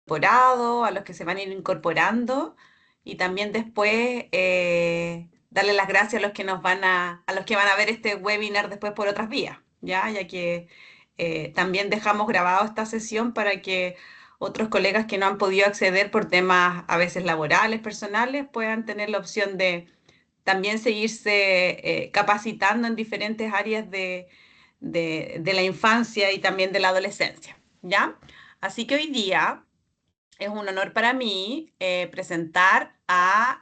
incorporado, a los que se van a ir incorporando y también después darle las gracias a los que a los que van a ver este webinar después por otras vías, ya que también dejamos grabado esta sesión para que otros colegas que no han podido acceder por temas a veces laborales, personales, puedan tener la opción de también seguirse capacitando en diferentes áreas de la infancia y también de la adolescencia, ¿ya? Así que hoy día es un honor para mí presentar a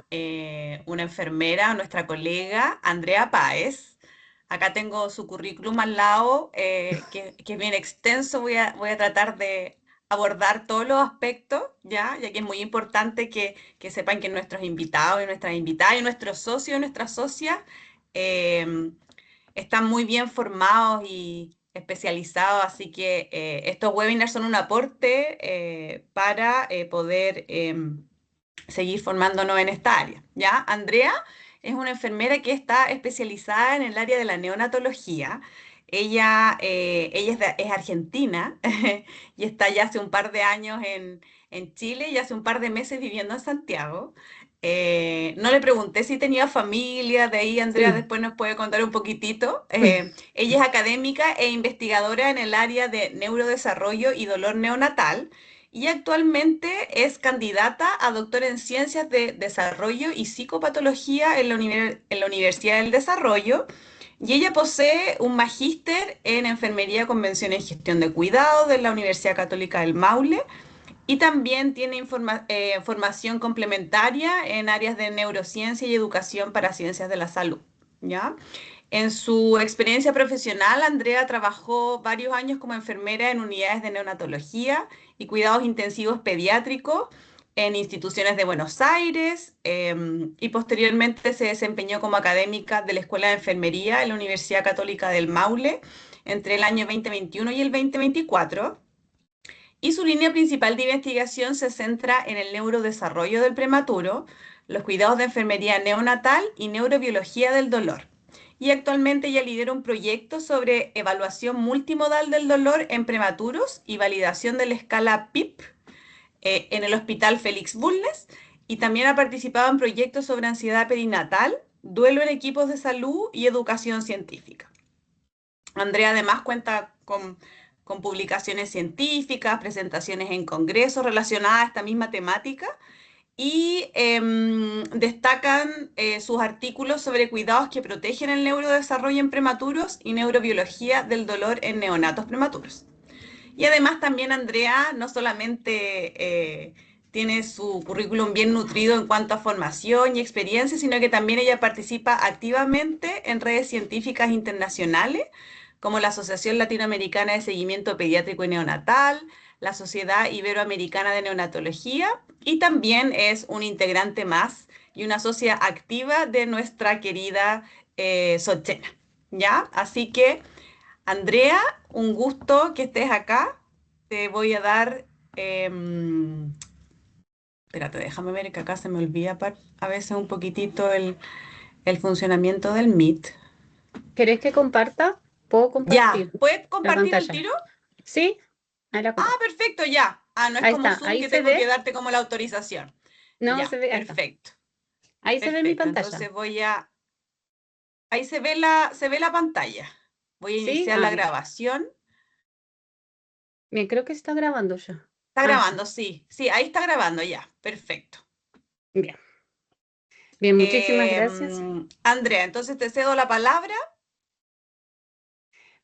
una enfermera, a nuestra colega Andrea Páez. Acá tengo su currículum al lado, que es bien extenso. Voy a tratar de abordar todos los aspectos, ya que es muy importante que sepan que nuestros invitados y nuestras invitadas y nuestros socios y nuestras socias eh, están muy bien formados y especializados, así que estos webinars son un aporte para poder seguir formándonos en esta área. ¿Ya? Andrea es una enfermera que está especializada en el área de la neonatología. Ella es argentina y está ya hace un par de años en Chile y hace un par de meses viviendo en Santiago. No le pregunté si tenía familia, de ahí Andrea Sí. después nos puede contar un poquitito. Ella es académica e investigadora en el área de neurodesarrollo y dolor neonatal y actualmente es candidata a doctora en Ciencias de Desarrollo y Psicopatología en la Universidad del Desarrollo. Y ella posee un magíster en Enfermería, Convención en Gestión de Cuidados de la Universidad Católica del Maule y también tiene formación complementaria en áreas de neurociencia y educación para ciencias de la salud. ¿Ya? En su experiencia profesional, Andrea trabajó varios años como enfermera en unidades de neonatología y cuidados intensivos pediátricos en instituciones de Buenos Aires y posteriormente se desempeñó como académica de la Escuela de Enfermería en la Universidad Católica del Maule entre el año 2021 y el 2024. Y su línea principal de investigación se centra en el neurodesarrollo del prematuro, los cuidados de enfermería neonatal y neurobiología del dolor. Y actualmente ella lidera un proyecto sobre evaluación multimodal del dolor en prematuros y validación de la escala PIP en el Hospital Félix Bulnes. Y también ha participado en proyectos sobre ansiedad perinatal, duelo en equipos de salud y educación científica. Andrea además cuenta con publicaciones científicas, presentaciones en congresos relacionadas a esta misma temática y destacan sus artículos sobre cuidados que protegen el neurodesarrollo en prematuros y neurobiología del dolor en neonatos prematuros. Y además también Andrea no solamente tiene su currículum bien nutrido en cuanto a formación y experiencia, sino que también ella participa activamente en redes científicas internacionales, como la Asociación Latinoamericana de Seguimiento Pediátrico y Neonatal, la Sociedad Iberoamericana de Neonatología, y también es un integrante más y una socia activa de nuestra querida Sochena. ¿Ya? Así que Andrea, un gusto que estés acá. Te voy a dar, espérate, déjame ver que acá se me olvida a veces un poquitito el funcionamiento del Meet. ¿Querés que comparta? Puedo Ya, compartir ¿puedes la compartir el pantalla. tiro? ¿Sí? Ahí la Ah, comparto. perfecto, ya. Ah, no es Ahí como está. Zoom Ahí que se tengo que ve. darte como la autorización. No, se Ya, ve. Ahí está. perfecto, Ahí se ve mi perfecto. pantalla. Entonces ahí se ve la pantalla. Voy a ¿Sí? iniciar Ah, la bien. grabación. Bien, creo que está grabando ya. Está Ah, sí. grabando, sí, sí, ahí está grabando ya. Perfecto. Bien. Bien, muchísimas gracias. Andrea, entonces te cedo la palabra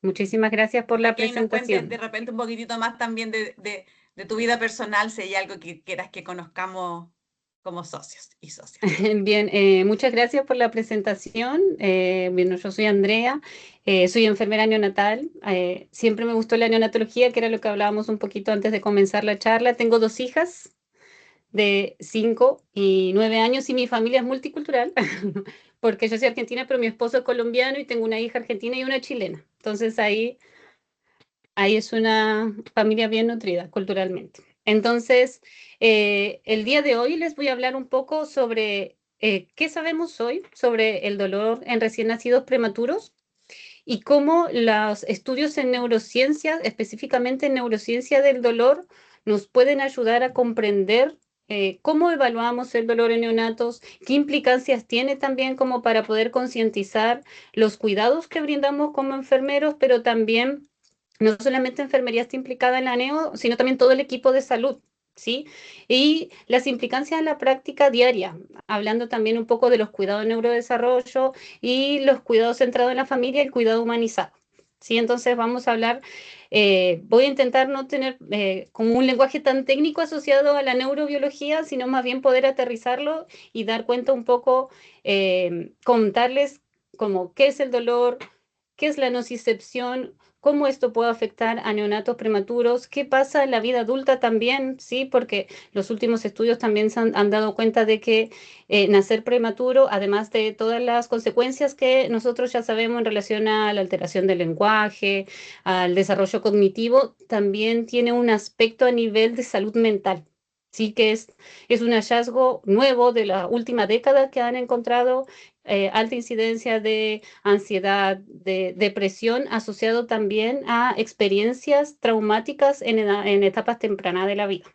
Muchísimas gracias por para la que ahí nos cuentes de presentación. repente un poquitito más también de tu vida personal, si hay algo que quieras que conozcamos como socios y socias. Bien, muchas gracias por la presentación. Bueno, yo soy Andrea, soy enfermera neonatal. Siempre me gustó la neonatología, que era lo que hablábamos un poquito antes de comenzar la charla. Tengo dos hijas de 5 y 9 años y mi familia es multicultural, porque yo soy argentina, pero mi esposo es colombiano y tengo una hija argentina y una chilena. Entonces ahí es una familia bien nutrida culturalmente. Entonces, el día de hoy les voy a hablar un poco sobre qué sabemos hoy sobre el dolor en recién nacidos prematuros y cómo los estudios en neurociencia, específicamente en neurociencia del dolor, nos pueden ayudar a comprender cómo evaluamos el dolor en neonatos, qué implicancias tiene también como para poder concientizar los cuidados que brindamos como enfermeros, pero también no solamente enfermería está implicada en la neo, sino también todo el equipo de salud, ¿sí? Y las implicancias en la práctica diaria, hablando también un poco de los cuidados de neurodesarrollo y los cuidados centrados en la familia y el cuidado humanizado. Sí, entonces vamos a hablar, voy a intentar no tener como un lenguaje tan técnico asociado a la neurobiología, sino más bien poder aterrizarlo y dar cuenta un poco, contarles como qué es el dolor, qué es la nocicepción, cómo esto puede afectar a neonatos prematuros, qué pasa en la vida adulta también, ¿sí? Porque los últimos estudios también han dado cuenta de que nacer prematuro, además de todas las consecuencias que nosotros ya sabemos en relación a la alteración del lenguaje, al desarrollo cognitivo, también tiene un aspecto a nivel de salud mental. Sí, que es un hallazgo nuevo de la última década que han encontrado alta incidencia de ansiedad, de depresión, asociado también a experiencias traumáticas en etapas tempranas de la vida.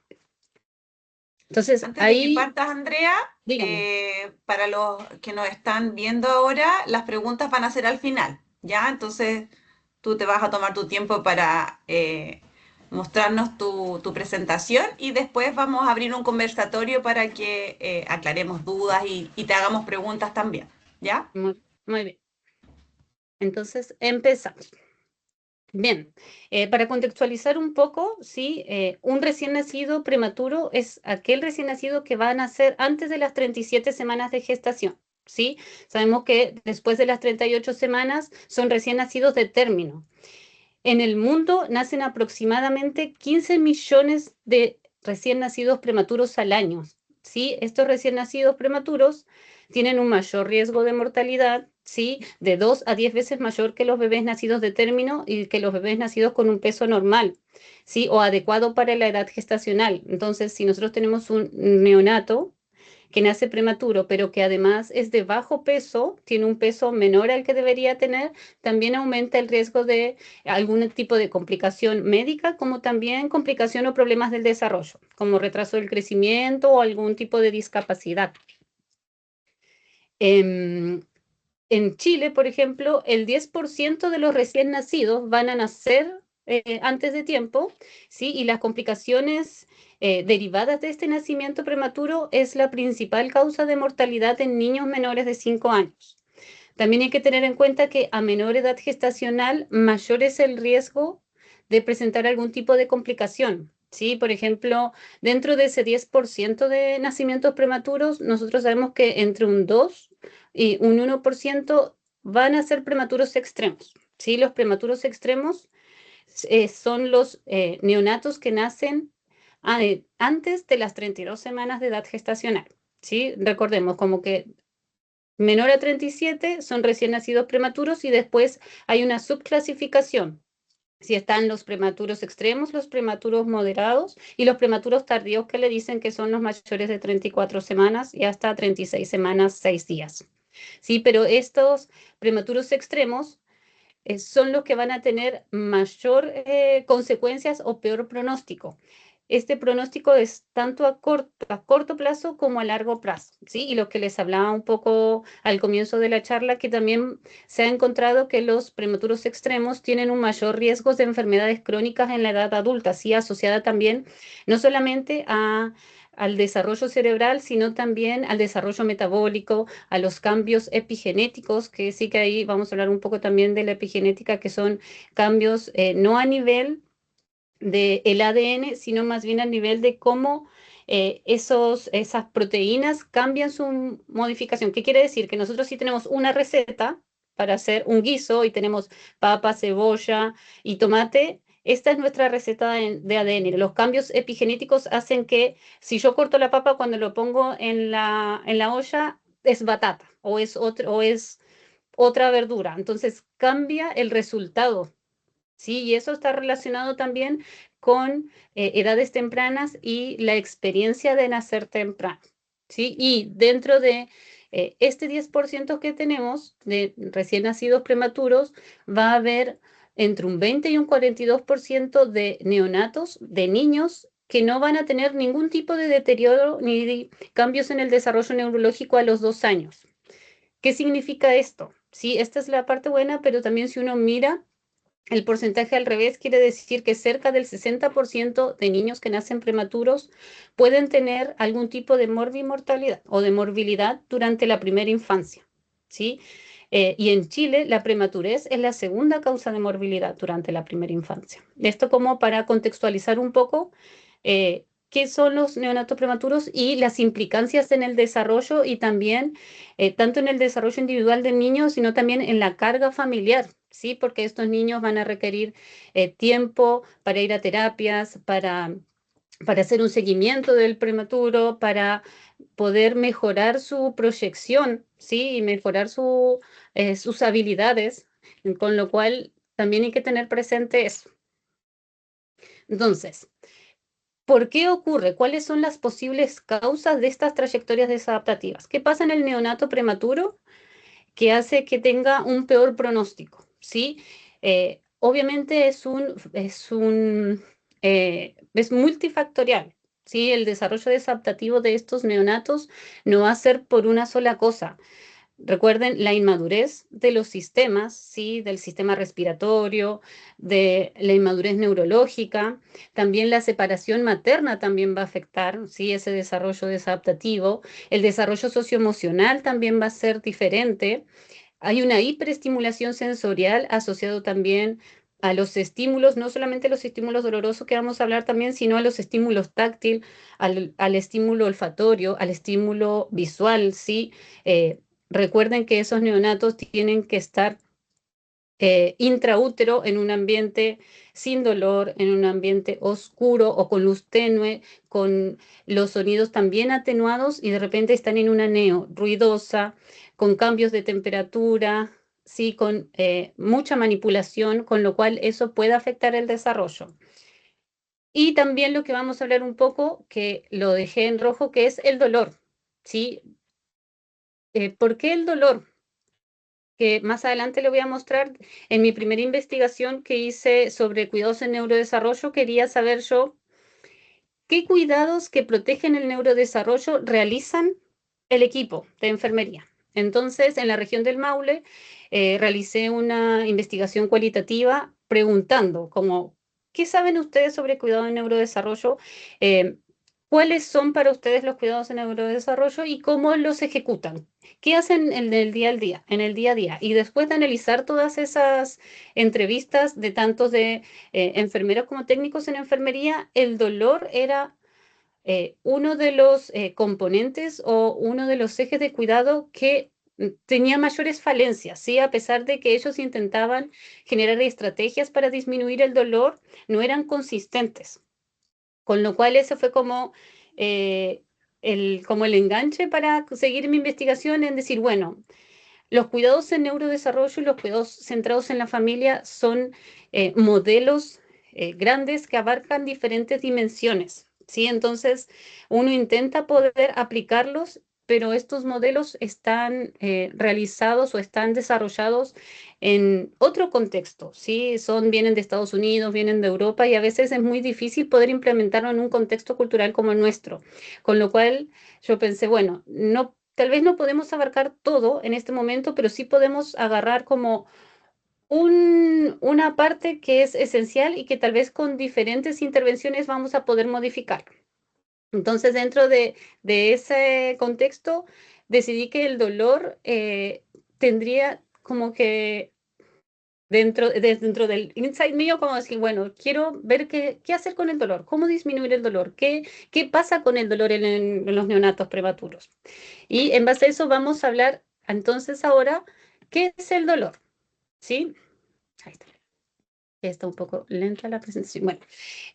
Entonces, Antes de que ahí, partas, Andrea, dígame. para los que nos están viendo ahora, las preguntas van a ser al final, ¿ya? Entonces tú te vas a tomar tu tiempo para mostrarnos tu presentación y después vamos a abrir un conversatorio para que aclaremos dudas y te hagamos preguntas también, ¿ya? Muy bien. Entonces, empezamos. Bien, para contextualizar un poco, sí, un recién nacido prematuro es aquel recién nacido que va a nacer antes de las 37 semanas de gestación, ¿sí? Sabemos que después de las 38 semanas son recién nacidos de término. En el mundo nacen aproximadamente 15 millones de recién nacidos prematuros al año. ¿Sí? Estos recién nacidos prematuros tienen un mayor riesgo de mortalidad, ¿sí? De 2 a 10 veces mayor que los bebés nacidos de término y que los bebés nacidos con un peso normal, ¿sí? O adecuado para la edad gestacional. Entonces, si nosotros tenemos un neonato que nace prematuro, pero que además es de bajo peso, tiene un peso menor al que debería tener, también aumenta el riesgo de algún tipo de complicación médica, como también complicación o problemas del desarrollo, como retraso del crecimiento o algún tipo de discapacidad. En, en Chile, por ejemplo, el 10% de los recién nacidos van a nacer antes de tiempo, ¿sí? Y las complicaciones derivadas de este nacimiento prematuro es la principal causa de mortalidad en niños menores de 5 años. También hay que tener en cuenta que a menor edad gestacional, mayor es el riesgo de presentar algún tipo de complicación. Sí, por ejemplo, dentro de ese 10% de nacimientos prematuros, nosotros sabemos que entre un 2 y un 1% van a ser prematuros extremos. Sí, los prematuros extremos son los neonatos que nacen antes de las 32 semanas de edad gestacional. ¿Sí? Recordemos como que menor a 37 son recién nacidos prematuros y después hay una subclasificación. Si están los prematuros extremos, los prematuros moderados y los prematuros tardíos que le dicen que son los mayores de 34 semanas y hasta 36 semanas, 6 días. Sí, pero estos prematuros extremos son los que van a tener mayor consecuencias o peor pronóstico. Este pronóstico es tanto a corto plazo como a largo plazo, ¿sí? Y lo que les hablaba un poco al comienzo de la charla, que también se ha encontrado que los prematuros extremos tienen un mayor riesgo de enfermedades crónicas en la edad adulta, sí, asociada también no solamente al desarrollo cerebral, sino también al desarrollo metabólico, a los cambios epigenéticos, que sí que ahí vamos a hablar un poco también de la epigenética, que son cambios no a nivel del ADN, sino más bien a nivel de cómo esas proteínas cambian su modificación. ¿Qué quiere decir? Que nosotros sí tenemos una receta para hacer un guiso y tenemos papa, cebolla y tomate. Esta es nuestra receta de ADN. Los cambios epigenéticos hacen que si yo corto la papa cuando lo pongo en la olla, es batata o es otra verdura. Entonces cambia el resultado. Sí, y eso está relacionado también con edades tempranas y la experiencia de nacer temprano. ¿Sí? Y dentro de este 10% que tenemos de recién nacidos prematuros, va a haber entre un 20 y un 42% de neonatos, de niños que no van a tener ningún tipo de deterioro ni cambios en el desarrollo neurológico a los 2 años. ¿Qué significa esto? Sí, esta es la parte buena, pero también si uno mira el porcentaje al revés, quiere decir que cerca del 60% de niños que nacen prematuros pueden tener algún tipo de morbimortalidad o de morbilidad durante la primera infancia, ¿sí? Y en Chile la prematurez es la segunda causa de morbilidad durante la primera infancia. Esto como para contextualizar un poco qué son los neonatos prematuros y las implicancias en el desarrollo y también tanto en el desarrollo individual del niño, sino también en la carga familiar, ¿sí? Porque estos niños van a requerir tiempo para ir a terapias, para hacer un seguimiento del prematuro, para poder mejorar su proyección, ¿sí? Y mejorar sus habilidades, con lo cual también hay que tener presente eso. Entonces, ¿por qué ocurre? ¿Cuáles son las posibles causas de estas trayectorias desadaptativas? ¿Qué pasa en el neonato prematuro que hace que tenga un peor pronóstico? ¿Sí? Obviamente es multifactorial. ¿Sí? El desarrollo desadaptativo de estos neonatos no va a ser por una sola cosa. Recuerden la inmadurez de los sistemas, ¿sí? Del sistema respiratorio, de la inmadurez neurológica, también la separación materna también va a afectar, ¿sí? Ese desarrollo desadaptativo, el desarrollo socioemocional también va a ser diferente. Hay una hiperestimulación sensorial asociado también a los estímulos, no solamente los estímulos dolorosos que vamos a hablar también, sino a los estímulos táctil, al estímulo olfatorio, al estímulo visual, ¿sí? Recuerden que esos neonatos tienen que estar intraútero en un ambiente sin dolor, en un ambiente oscuro o con luz tenue, con los sonidos también atenuados y de repente están en una neo ruidosa, con cambios de temperatura, sí, con mucha manipulación, con lo cual eso puede afectar el desarrollo. Y también lo que vamos a hablar un poco, que lo dejé en rojo, que es el dolor, ¿sí? ¿Por qué el dolor? Que más adelante le voy a mostrar. En mi primera investigación que hice sobre cuidados en neurodesarrollo, quería saber yo qué cuidados que protegen el neurodesarrollo realizan el equipo de enfermería. Entonces, en la región del Maule, realicé una investigación cualitativa preguntando como, ¿qué saben ustedes sobre cuidado en neurodesarrollo? Eh, ¿Cuáles son para ustedes los cuidados en neurodesarrollo y cómo los ejecutan? ¿Qué hacen en el día al día, en el día a día? Y después de analizar todas esas entrevistas de tantos de enfermeros como técnicos en enfermería, el dolor era uno de los componentes o uno de los ejes de cuidado que tenía mayores falencias, ¿sí? A pesar de que ellos intentaban generar estrategias para disminuir el dolor, no eran consistentes. Con lo cual ese fue eh, como el enganche para seguir mi investigación en decir, bueno, los cuidados en neurodesarrollo y los cuidados centrados en la familia son modelos grandes que abarcan diferentes dimensiones, ¿sí? Entonces, uno intenta poder aplicarlos, pero estos modelos están realizados o están desarrollados en otro contexto, ¿sí? Vienen de Estados Unidos, vienen de Europa y a veces es muy difícil poder implementarlo en un contexto cultural como el nuestro. Con lo cual, yo pensé, bueno, no, tal vez no podemos abarcar todo en este momento, pero sí podemos agarrar como una parte que es esencial y que tal vez con diferentes intervenciones vamos a poder modificar. Entonces, dentro de ese contexto, decidí que el dolor tendría como que dentro del insight mío, como decir, bueno, quiero ver qué hacer con el dolor, cómo disminuir el dolor, qué pasa con el dolor en los neonatos prematuros. Y en base a eso vamos a hablar entonces ahora, ¿qué es el dolor? ¿Sí? Ahí está. Está un poco lenta la presentación. Bueno,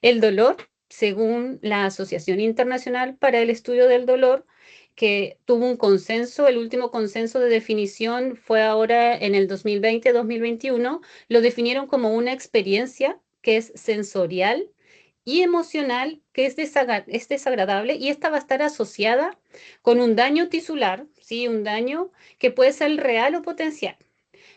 el dolor, según la Asociación Internacional para el Estudio del Dolor, que tuvo un consenso, el último consenso de definición fue ahora en el 2020-2021, lo definieron como una experiencia que es sensorial y emocional, que es desagradable y esta va a estar asociada con un daño tisular, ¿sí? Un daño que puede ser real o potencial.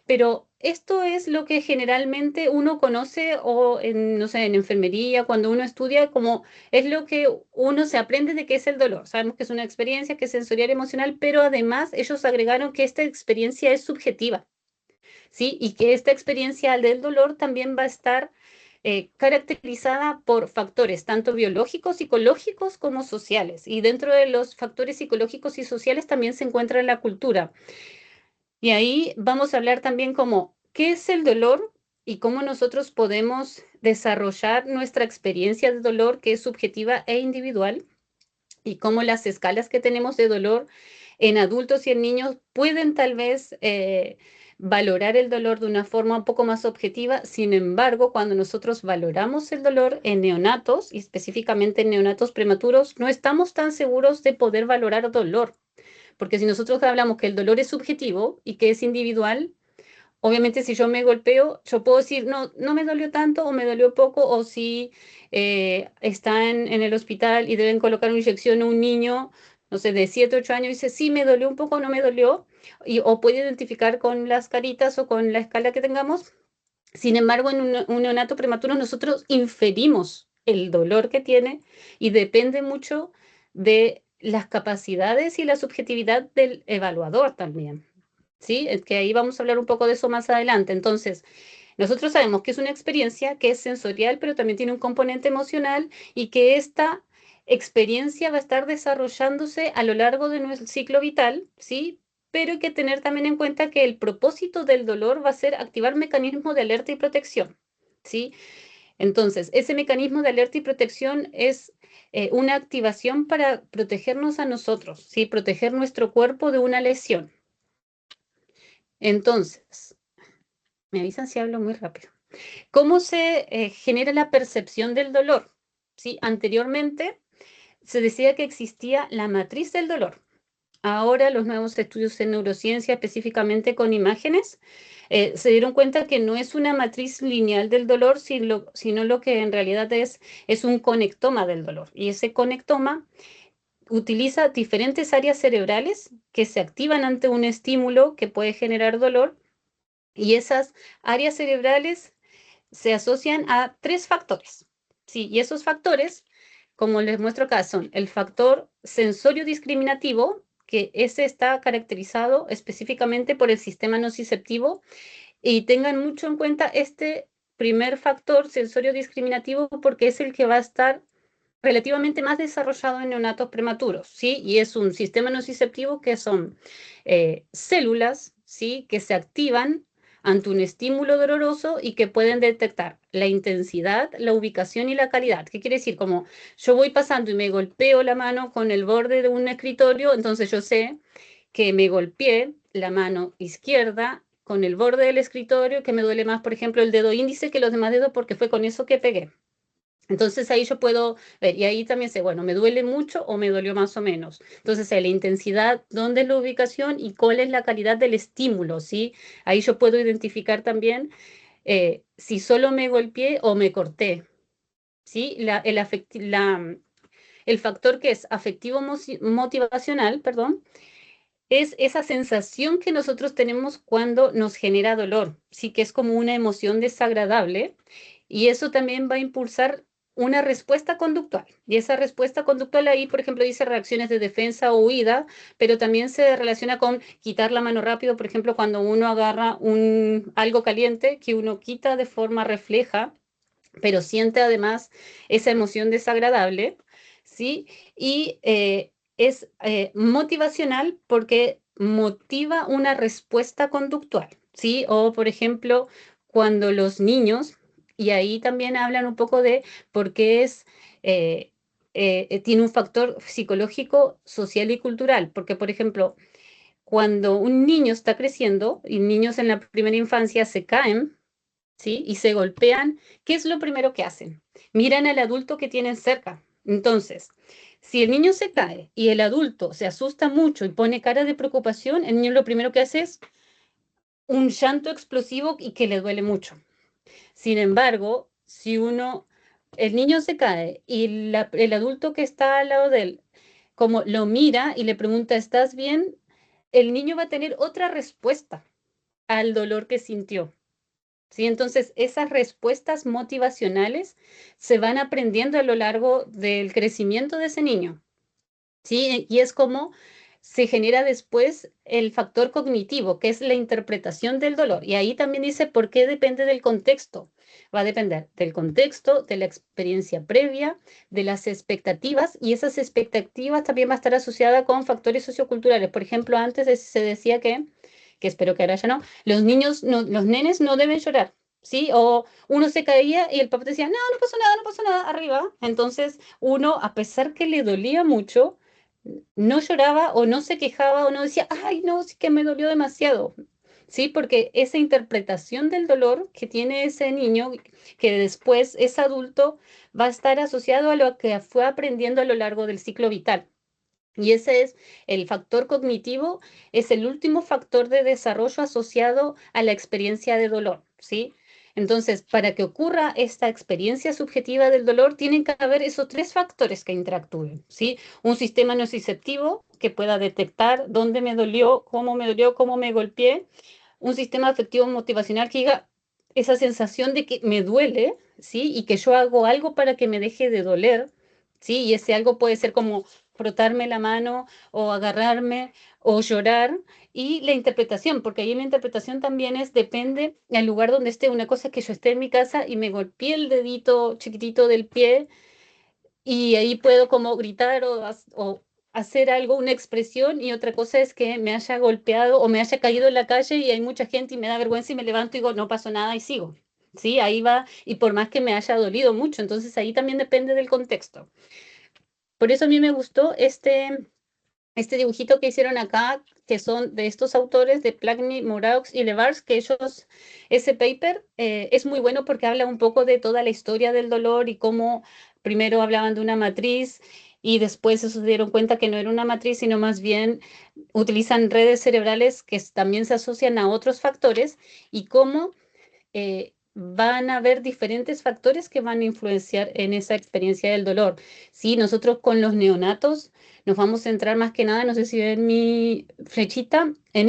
Pero esto es lo que generalmente uno conoce o en, no sé, en enfermería, cuando uno estudia, como es lo que uno se aprende de qué es el dolor. Sabemos que es una experiencia que es sensorial emocional, pero además ellos agregaron que esta experiencia es subjetiva, ¿sí? Y que esta experiencia del dolor también va a estar caracterizada por factores tanto biológicos, psicológicos como sociales. Y dentro de los factores psicológicos y sociales también se encuentra la cultura. Y ahí vamos a hablar también como qué es el dolor y cómo nosotros podemos desarrollar nuestra experiencia de dolor que es subjetiva e individual y cómo las escalas que tenemos de dolor en adultos y en niños pueden tal vez valorar el dolor de una forma un poco más objetiva. Sin embargo, cuando nosotros valoramos el dolor en neonatos y específicamente en neonatos prematuros, no estamos tan seguros de poder valorar dolor. Porque si nosotros hablamos que el dolor es subjetivo y que es individual, obviamente si yo me golpeo, yo puedo decir, no, no me dolió tanto o me dolió poco, o si están en el hospital y deben colocar una inyección a un niño, no sé, de 7 8 años, y dice, sí, me dolió un poco o no me dolió, o puede identificar con las caritas o con la escala que tengamos. Sin embargo, en un neonato prematuro nosotros inferimos el dolor que tiene y depende mucho de las capacidades y la subjetividad del evaluador también. ¿Sí? Es que ahí vamos a hablar un poco de eso más adelante. Entonces, nosotros sabemos que es una experiencia que es sensorial, pero también tiene un componente emocional y que esta experiencia va a estar desarrollándose a lo largo de nuestro ciclo vital, ¿sí? Pero hay que tener también en cuenta que el propósito del dolor va a ser activar mecanismos de alerta y protección, ¿sí? Entonces, ese mecanismo de alerta y protección es una activación para protegernos a nosotros, ¿sí? Proteger nuestro cuerpo de una lesión. Entonces, me avisan si hablo muy rápido. ¿Cómo se genera la percepción del dolor? ¿Sí? Anteriormente se decía que existía la matriz del dolor. Ahora los nuevos estudios en neurociencia, específicamente con imágenes, se dieron cuenta que no es una matriz lineal del dolor, sino lo que en realidad es un conectoma del dolor. Y ese conectoma utiliza diferentes áreas cerebrales que se activan ante un estímulo que puede generar dolor, y esas áreas cerebrales se asocian a tres factores. Sí, y esos factores, como les muestro acá, son el factor sensorio discriminativo, que ese está caracterizado específicamente por el sistema nociceptivo, y tengan mucho en cuenta este primer factor sensorio discriminativo porque es el que va a estar relativamente más desarrollado en neonatos prematuros, ¿sí? Y es un sistema nociceptivo que son células, ¿sí? Que se activan ante un estímulo doloroso y que pueden detectar la intensidad, la ubicación y la calidad. ¿Qué quiere decir? Como yo voy pasando y me golpeo la mano con el borde de un escritorio, entonces yo sé que me golpeé la mano izquierda con el borde del escritorio, que me duele más, por ejemplo, el dedo índice que los demás dedos porque fue con eso que pegué. Entonces ahí yo puedo ver, y ahí también sé, bueno, me duele mucho o me dolió más o menos. Entonces, la intensidad, dónde es la ubicación y cuál es la calidad del estímulo, ¿sí? Ahí yo puedo identificar también si solo me golpeé o me corté, ¿sí? El factor que es afectivo motivacional, perdón, es esa sensación que nosotros tenemos cuando nos genera dolor, sí que es como una emoción desagradable, y eso también va a impulsar una respuesta conductual. Y esa respuesta conductual ahí, por ejemplo, dice reacciones de defensa o huida, pero también se relaciona con quitar la mano rápido, por ejemplo, cuando uno agarra algo caliente que uno quita de forma refleja, pero siente además esa emoción desagradable, ¿sí? Y es motivacional porque motiva una respuesta conductual, ¿sí? O, por ejemplo, cuando los niños, y ahí también hablan un poco de por qué tiene un factor psicológico, social y cultural, porque, por ejemplo, cuando un niño está creciendo y niños en la primera infancia se caen, ¿sí? Y se golpean, ¿qué es lo primero que hacen? Miran al adulto que tienen cerca. Entonces, si el niño se cae y el adulto se asusta mucho y pone cara de preocupación, el niño lo primero que hace es un llanto explosivo y que le duele mucho. Sin embargo, si el niño se cae y el adulto que está al lado de él, como lo mira y le pregunta, ¿estás bien? El niño va a tener otra respuesta al dolor que sintió. ¿Sí? Entonces, esas respuestas motivacionales se van aprendiendo a lo largo del crecimiento de ese niño. ¿Sí? Y es como se genera después el factor cognitivo, que es la interpretación del dolor. Y ahí también dice por qué depende del contexto. Va a depender del contexto, de la experiencia previa, de las expectativas, y esas expectativas también va a estar asociada con factores socioculturales. Por ejemplo, antes se decía que espero que ahora ya no, los niños, no, los nenes no deben llorar. ¿Sí? O uno se caía y el papá decía, no, no pasó nada, no pasó nada, arriba. Entonces, uno, a pesar que le dolía mucho, no lloraba o no se quejaba o no decía, ay, no, sí que me dolió demasiado. Sí, porque esa interpretación del dolor que tiene ese niño, que después es adulto, va a estar asociado a lo que fue aprendiendo a lo largo del ciclo vital. Y ese es el factor cognitivo, es el último factor de desarrollo asociado a la experiencia de dolor, ¿sí? Entonces, para que ocurra esta experiencia subjetiva del dolor, tienen que haber esos tres factores que interactúen, ¿sí? Un sistema nociceptivo que pueda detectar dónde me dolió, cómo me golpeé. Un sistema afectivo motivacional que diga esa sensación de que me duele, ¿sí? Y que yo hago algo para que me deje de doler, ¿sí? Y ese algo puede ser como frotarme la mano o agarrarme o llorar. Y la interpretación, porque ahí la interpretación también depende del lugar donde esté. Una cosa es que yo esté en mi casa y me golpeé el dedito chiquitito del pie y ahí puedo como gritar o hacer algo, una expresión, y otra cosa es que me haya golpeado o me haya caído en la calle y hay mucha gente y me da vergüenza y me levanto y digo, no pasó nada y sigo. Sí, ahí va, y por más que me haya dolido mucho, entonces ahí también depende del contexto. Por eso a mí me gustó este dibujito que hicieron acá, que son de estos autores de Plagny, Moreaux y Levars, que ellos, ese paper es muy bueno porque habla un poco de toda la historia del dolor y cómo primero hablaban de una matriz y después se dieron cuenta que no era una matriz, sino más bien utilizan redes cerebrales que también se asocian a otros factores y cómo van a haber diferentes factores que van a influenciar en esa experiencia del dolor. Sí, nosotros con los neonatos nos vamos a centrar más que nada, no sé si ven mi flechita, en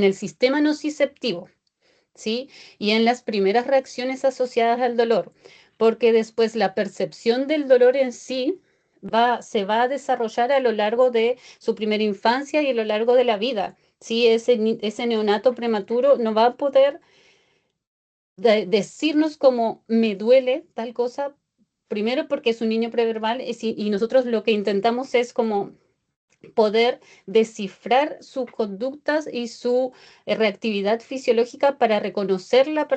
el sistema nociceptivo, ¿sí? Y en las primeras reacciones asociadas al dolor, porque después la percepción del dolor en sí se va a desarrollar a lo largo de su primera infancia y a lo largo de la vida. ¿Sí? Ese neonato prematuro no va a poder decirnos como me duele tal cosa, primero porque es un niño preverbal y nosotros lo que intentamos es como poder descifrar sus conductas y su reactividad fisiológica para reconocer la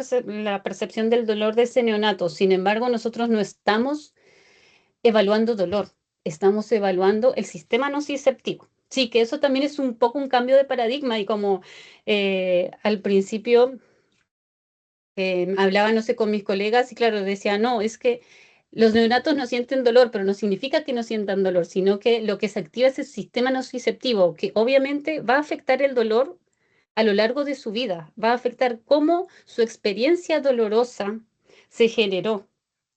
percepción del dolor de ese neonato. Sin embargo, nosotros no estamos evaluando dolor, estamos evaluando el sistema nociceptivo. Sí, que eso también es un poco un cambio de paradigma y como al principio hablaba, no sé, con mis colegas y claro, decía, no, es que los neonatos no sienten dolor, pero no significa que no sientan dolor, sino que lo que se activa es el sistema nociceptivo, que obviamente va a afectar el dolor a lo largo de su vida, va a afectar cómo su experiencia dolorosa se generó,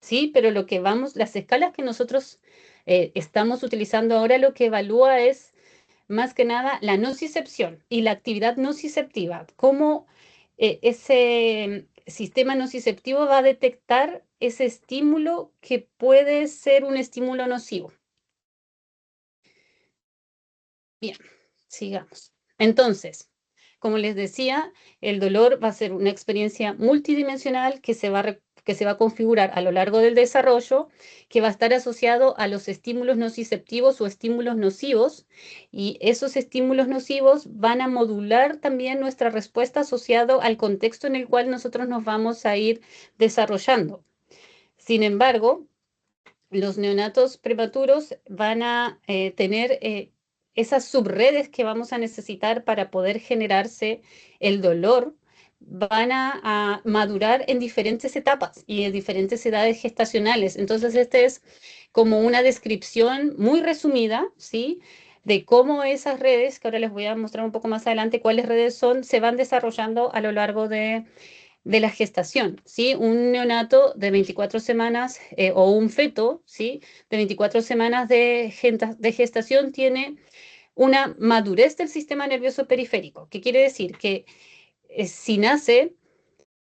¿sí? Pero lo que las escalas que nosotros estamos utilizando ahora, lo que evalúa es más que nada la nocicepción y la actividad nociceptiva, cómo ese sistema nociceptivo va a detectar ese estímulo que puede ser un estímulo nocivo. Bien, sigamos. Entonces, como les decía, el dolor va a ser una experiencia multidimensional que se va a configurar a lo largo del desarrollo, que va a estar asociado a los estímulos nociceptivos o estímulos nocivos, y esos estímulos nocivos van a modular también nuestra respuesta asociado al contexto en el cual nosotros nos vamos a ir desarrollando. Sin embargo, los neonatos prematuros van a tener esas subredes que vamos a necesitar para poder generarse el dolor, van a madurar en diferentes etapas y en diferentes edades gestacionales. Entonces, este es como una descripción muy resumida, ¿sí? De cómo esas redes, que ahora les voy a mostrar un poco más adelante cuáles redes son, se van desarrollando a lo largo de la gestación, ¿sí? Un neonato de 24 semanas o un feto, ¿sí? De 24 semanas de gestación tiene una madurez del sistema nervioso periférico, que quiere decir que si nace,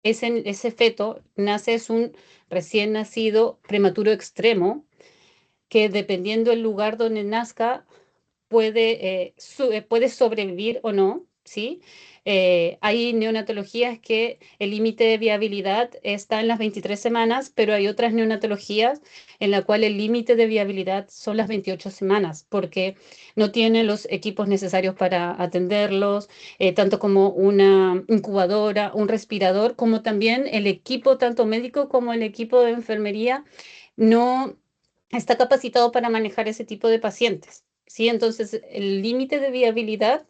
ese feto nace, es un recién nacido prematuro extremo, que dependiendo del lugar donde nazca, puede sobrevivir o no, ¿sí? Hay neonatologías que el límite de viabilidad está en las 23 semanas, pero hay otras neonatologías en la cual el límite de viabilidad son las 28 semanas, porque no tienen los equipos necesarios para atenderlos, tanto como una incubadora, un respirador, como también el equipo, tanto médico como el equipo de enfermería, no está capacitado para manejar ese tipo de pacientes. ¿Sí? Entonces, el límite de viabilidad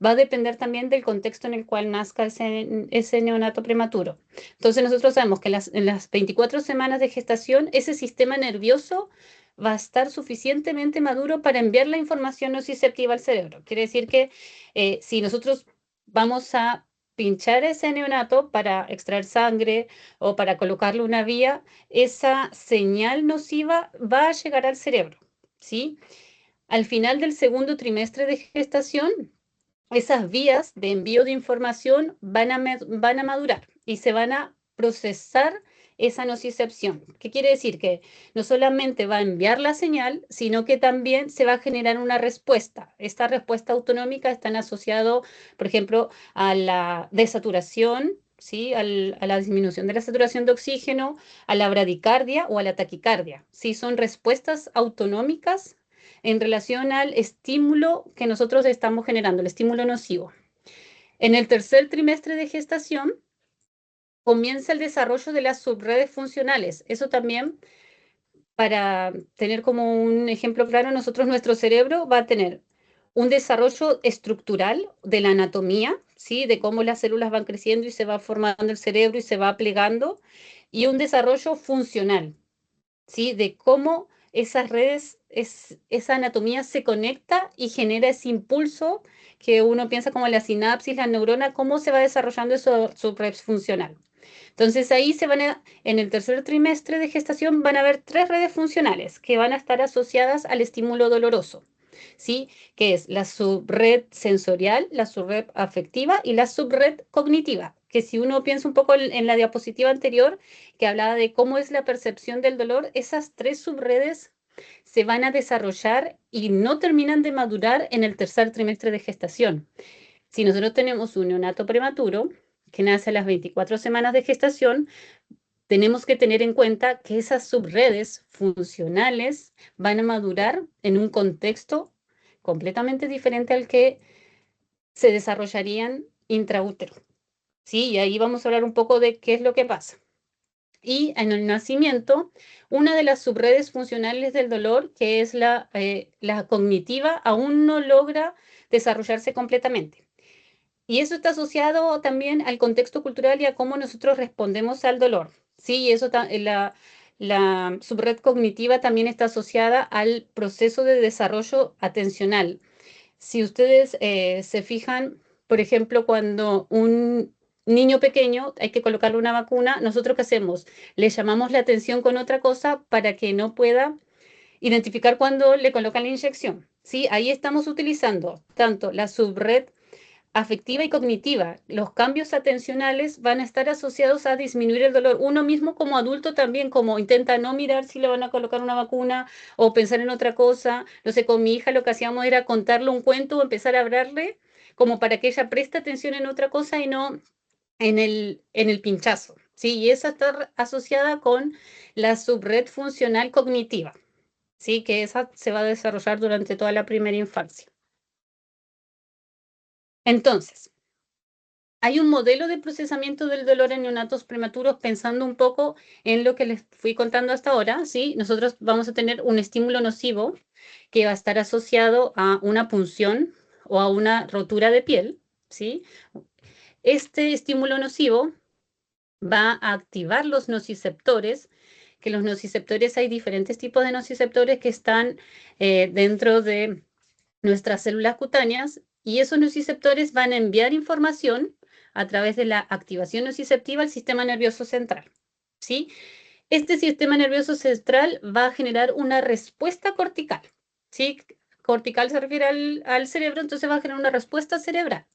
va a depender también del contexto en el cual nazca ese neonato prematuro. Entonces, nosotros sabemos que en las 24 semanas de gestación, ese sistema nervioso va a estar suficientemente maduro para enviar la información nociceptiva al cerebro. Quiere decir que si nosotros vamos a pinchar ese neonato para extraer sangre o para colocarle una vía, esa señal nociva va a llegar al cerebro, ¿sí? Al final del segundo trimestre de gestación, esas vías de envío de información van a madurar y se van a procesar esa nocicepción. ¿Qué quiere decir? Que no solamente va a enviar la señal, sino que también se va a generar una respuesta. Esta respuesta autonómica está asociada, por ejemplo, a la desaturación, ¿sí? A la disminución de la saturación de oxígeno, a la bradicardia o a la taquicardia. ¿Sí? Son respuestas autonómicas en relación al estímulo que nosotros estamos generando, el estímulo nocivo. En el tercer trimestre de gestación comienza el desarrollo de las subredes funcionales. Eso también, para tener como un ejemplo claro, nuestro cerebro va a tener un desarrollo estructural de la anatomía, ¿sí? De cómo las células van creciendo y se va formando el cerebro y se va plegando, y un desarrollo funcional, ¿sí? De cómo esas redes, esa anatomía se conecta y genera ese impulso que uno piensa como la sinapsis, la neurona, cómo se va desarrollando eso, su red funcional. Entonces ahí en el tercer trimestre de gestación van a haber 3 redes funcionales que van a estar asociadas al estímulo doloroso, ¿sí? Que es la subred sensorial, la subred afectiva y la subred cognitiva, que si uno piensa un poco en la diapositiva anterior, que hablaba de cómo es la percepción del dolor, esas 3 subredes se van a desarrollar y no terminan de madurar en el tercer trimestre de gestación. Si nosotros tenemos un neonato prematuro que nace a las 24 semanas de gestación, tenemos que tener en cuenta que esas subredes funcionales van a madurar en un contexto completamente diferente al que se desarrollarían intraútero. ¿Sí? Y ahí vamos a hablar un poco de qué es lo que pasa. Y en el nacimiento, una de las subredes funcionales del dolor, que es la cognitiva, aún no logra desarrollarse completamente. Y eso está asociado también al contexto cultural y a cómo nosotros respondemos al dolor. Sí, y la subred cognitiva también está asociada al proceso de desarrollo atencional. Si ustedes se fijan, por ejemplo, cuando un niño pequeño hay que colocarle una vacuna, ¿nosotros qué hacemos? Le llamamos la atención con otra cosa para que no pueda identificar cuando le colocan la inyección. ¿Sí? Ahí estamos utilizando tanto la subred afectiva y cognitiva. Los cambios atencionales van a estar asociados a disminuir el dolor. Uno mismo como adulto también, como intenta no mirar si le van a colocar una vacuna o pensar en otra cosa. No sé, con mi hija lo que hacíamos era contarle un cuento o empezar a hablarle como para que ella preste atención en otra cosa y no en el pinchazo. ¿Sí? Y esa está asociada con la subred funcional cognitiva, ¿sí? Que esa se va a desarrollar durante toda la primera infancia. Entonces, hay un modelo de procesamiento del dolor en neonatos prematuros pensando un poco en lo que les fui contando hasta ahora, ¿sí? Nosotros vamos a tener un estímulo nocivo que va a estar asociado a una punción o a una rotura de piel, ¿sí? Este estímulo nocivo va a activar los nociceptores, que los nociceptores, hay diferentes tipos de nociceptores que están dentro de nuestras células cutáneas, y esos nociceptores van a enviar información a través de la activación nociceptiva al sistema nervioso central, ¿sí? Este sistema nervioso central va a generar una respuesta cortical, ¿sí? Cortical se refiere al cerebro, entonces va a generar una respuesta cerebral.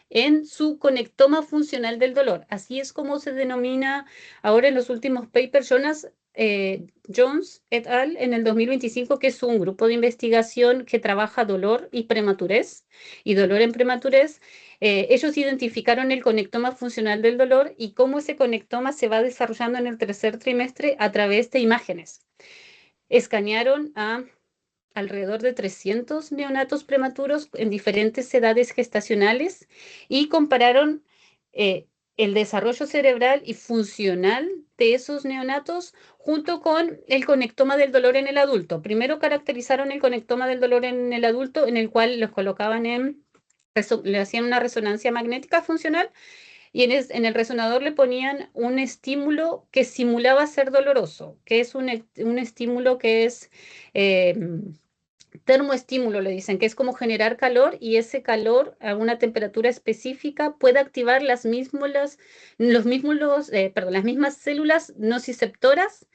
en su conectoma funcional del dolor. Así es como se denomina ahora en los últimos papers Jones et al. En el 2025, que es un grupo de investigación que trabaja dolor y prematurez y dolor en prematurez. Ellos identificaron el conectoma funcional del dolor y cómo ese conectoma se va desarrollando en el tercer trimestre a través de imágenes. Escanearon a alrededor de 300 neonatos prematuros en diferentes edades gestacionales y compararon eh, el desarrollo cerebral y funcional de esos neonatos junto con el conectoma del dolor en el adulto. Primero caracterizaron el conectoma del dolor en el adulto, en el cual los colocaban le hacían una resonancia magnética funcional y en el resonador le ponían un estímulo que simulaba ser doloroso, que es un estímulo que es eh, termoestímulo, le dicen, que es como generar calor y ese calor a una temperatura específica puede activar las mismas células nociceptoras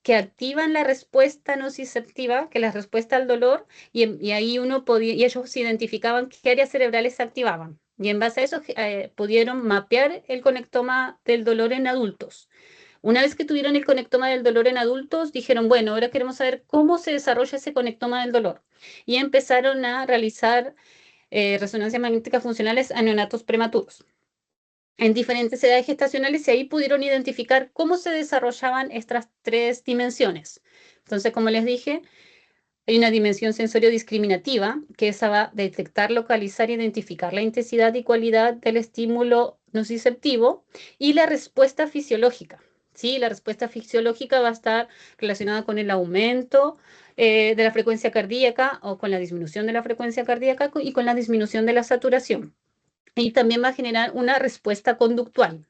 que activan la respuesta nociceptiva, que es la respuesta al dolor, y ahí y ellos identificaban qué áreas cerebrales se activaban. Y en base a eso pudieron mapear el conectoma del dolor en adultos. Una vez que tuvieron el conectoma del dolor en adultos, dijeron, bueno, ahora queremos saber cómo se desarrolla ese conectoma del dolor. Y empezaron a realizar resonancias magnéticas funcionales a neonatos prematuros en diferentes edades gestacionales y ahí pudieron identificar cómo se desarrollaban estas tres dimensiones. Entonces, como les dije, hay una dimensión sensorio discriminativa, que esa va a detectar, localizar, identificar la intensidad y cualidad del estímulo nociceptivo y la respuesta fisiológica. ¿Sí? La respuesta fisiológica va a estar relacionada con el aumento de la frecuencia cardíaca o con la disminución de la frecuencia cardíaca y con la disminución de la saturación. Y también va a generar una respuesta conductual.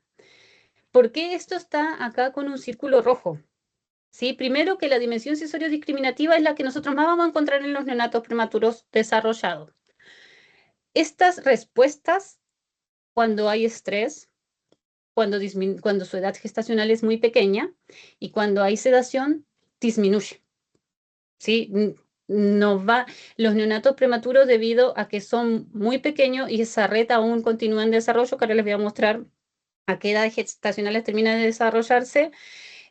¿Por qué esto está acá con un círculo rojo? ¿Sí? Primero, que la dimensión sensorio discriminativa es la que nosotros más vamos a encontrar en los neonatos prematuros desarrollados. Estas respuestas, cuando hay estrés, cuando su edad gestacional es muy pequeña y cuando hay sedación, disminuye. ¿Sí? No va, los neonatos prematuros, debido a que son muy pequeños y esa red aún continúa en desarrollo, que ahora les voy a mostrar a qué edad gestacionales termina de desarrollarse,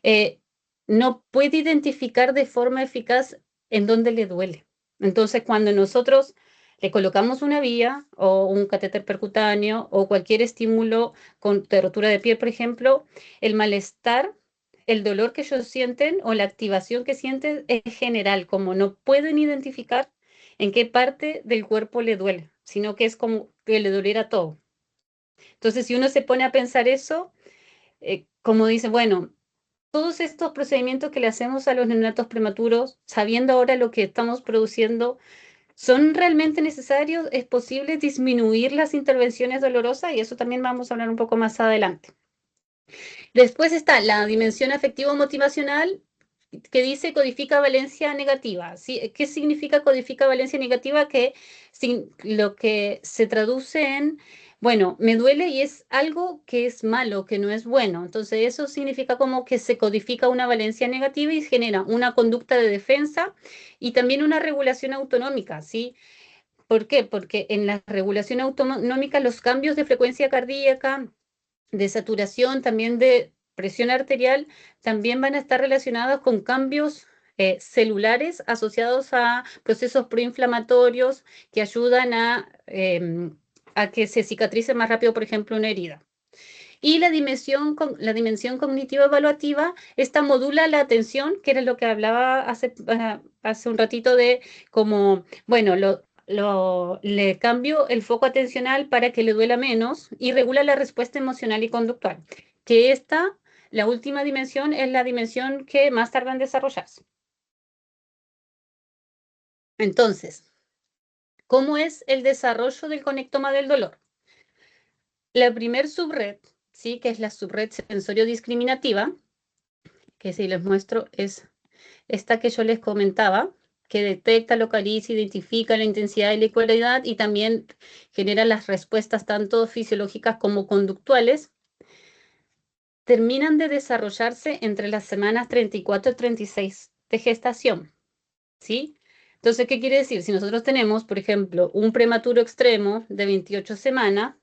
eh, no puede identificar de forma eficaz en dónde le duele. Entonces, cuando nosotros le colocamos una vía o un catéter percutáneo o cualquier estímulo con rotura de piel, por ejemplo, el malestar, el dolor que ellos sienten o la activación que sienten es general, como no pueden identificar en qué parte del cuerpo le duele, sino que es como que le doliera todo. Entonces, si uno se pone a pensar eso, como dice, bueno, todos estos procedimientos que le hacemos a los neonatos prematuros, sabiendo ahora lo que estamos produciendo, ¿son realmente necesarios? ¿Es posible disminuir las intervenciones dolorosas? Y eso también vamos a hablar un poco más adelante. Después está la dimensión afectivo-motivacional, que dice codifica valencia negativa. ¿Sí? ¿Qué significa codifica valencia negativa? Que lo que se traduce en, bueno, me duele y es algo que es malo, que no es bueno. Entonces eso significa como que se codifica una valencia negativa y genera una conducta de defensa y también una regulación autonómica, ¿sí? ¿Por qué? Porque en la regulación autonómica los cambios de frecuencia cardíaca, de saturación, también de presión arterial, también van a estar relacionados con cambios celulares asociados a procesos proinflamatorios que ayudan a que se cicatrice más rápido, por ejemplo, una herida. Y la dimensión cognitiva evaluativa, esta modula la atención, que era lo que hablaba hace un ratito de como, bueno, le cambio el foco atencional para que le duela menos y regula la respuesta emocional y conductual. Que la última dimensión, es la dimensión que más tarda en desarrollarse. Entonces, ¿cómo es el desarrollo del conectoma del dolor? La primer subred, ¿sí? Que es la subred sensorio-discriminativa, que si les muestro es esta que yo les comentaba, que detecta, localiza, identifica la intensidad y la cualidad y también genera las respuestas tanto fisiológicas como conductuales, terminan de desarrollarse entre las semanas 34 y 36 de gestación, ¿sí? Entonces, ¿qué quiere decir? Si nosotros tenemos, por ejemplo, un prematuro extremo de 28 semanas,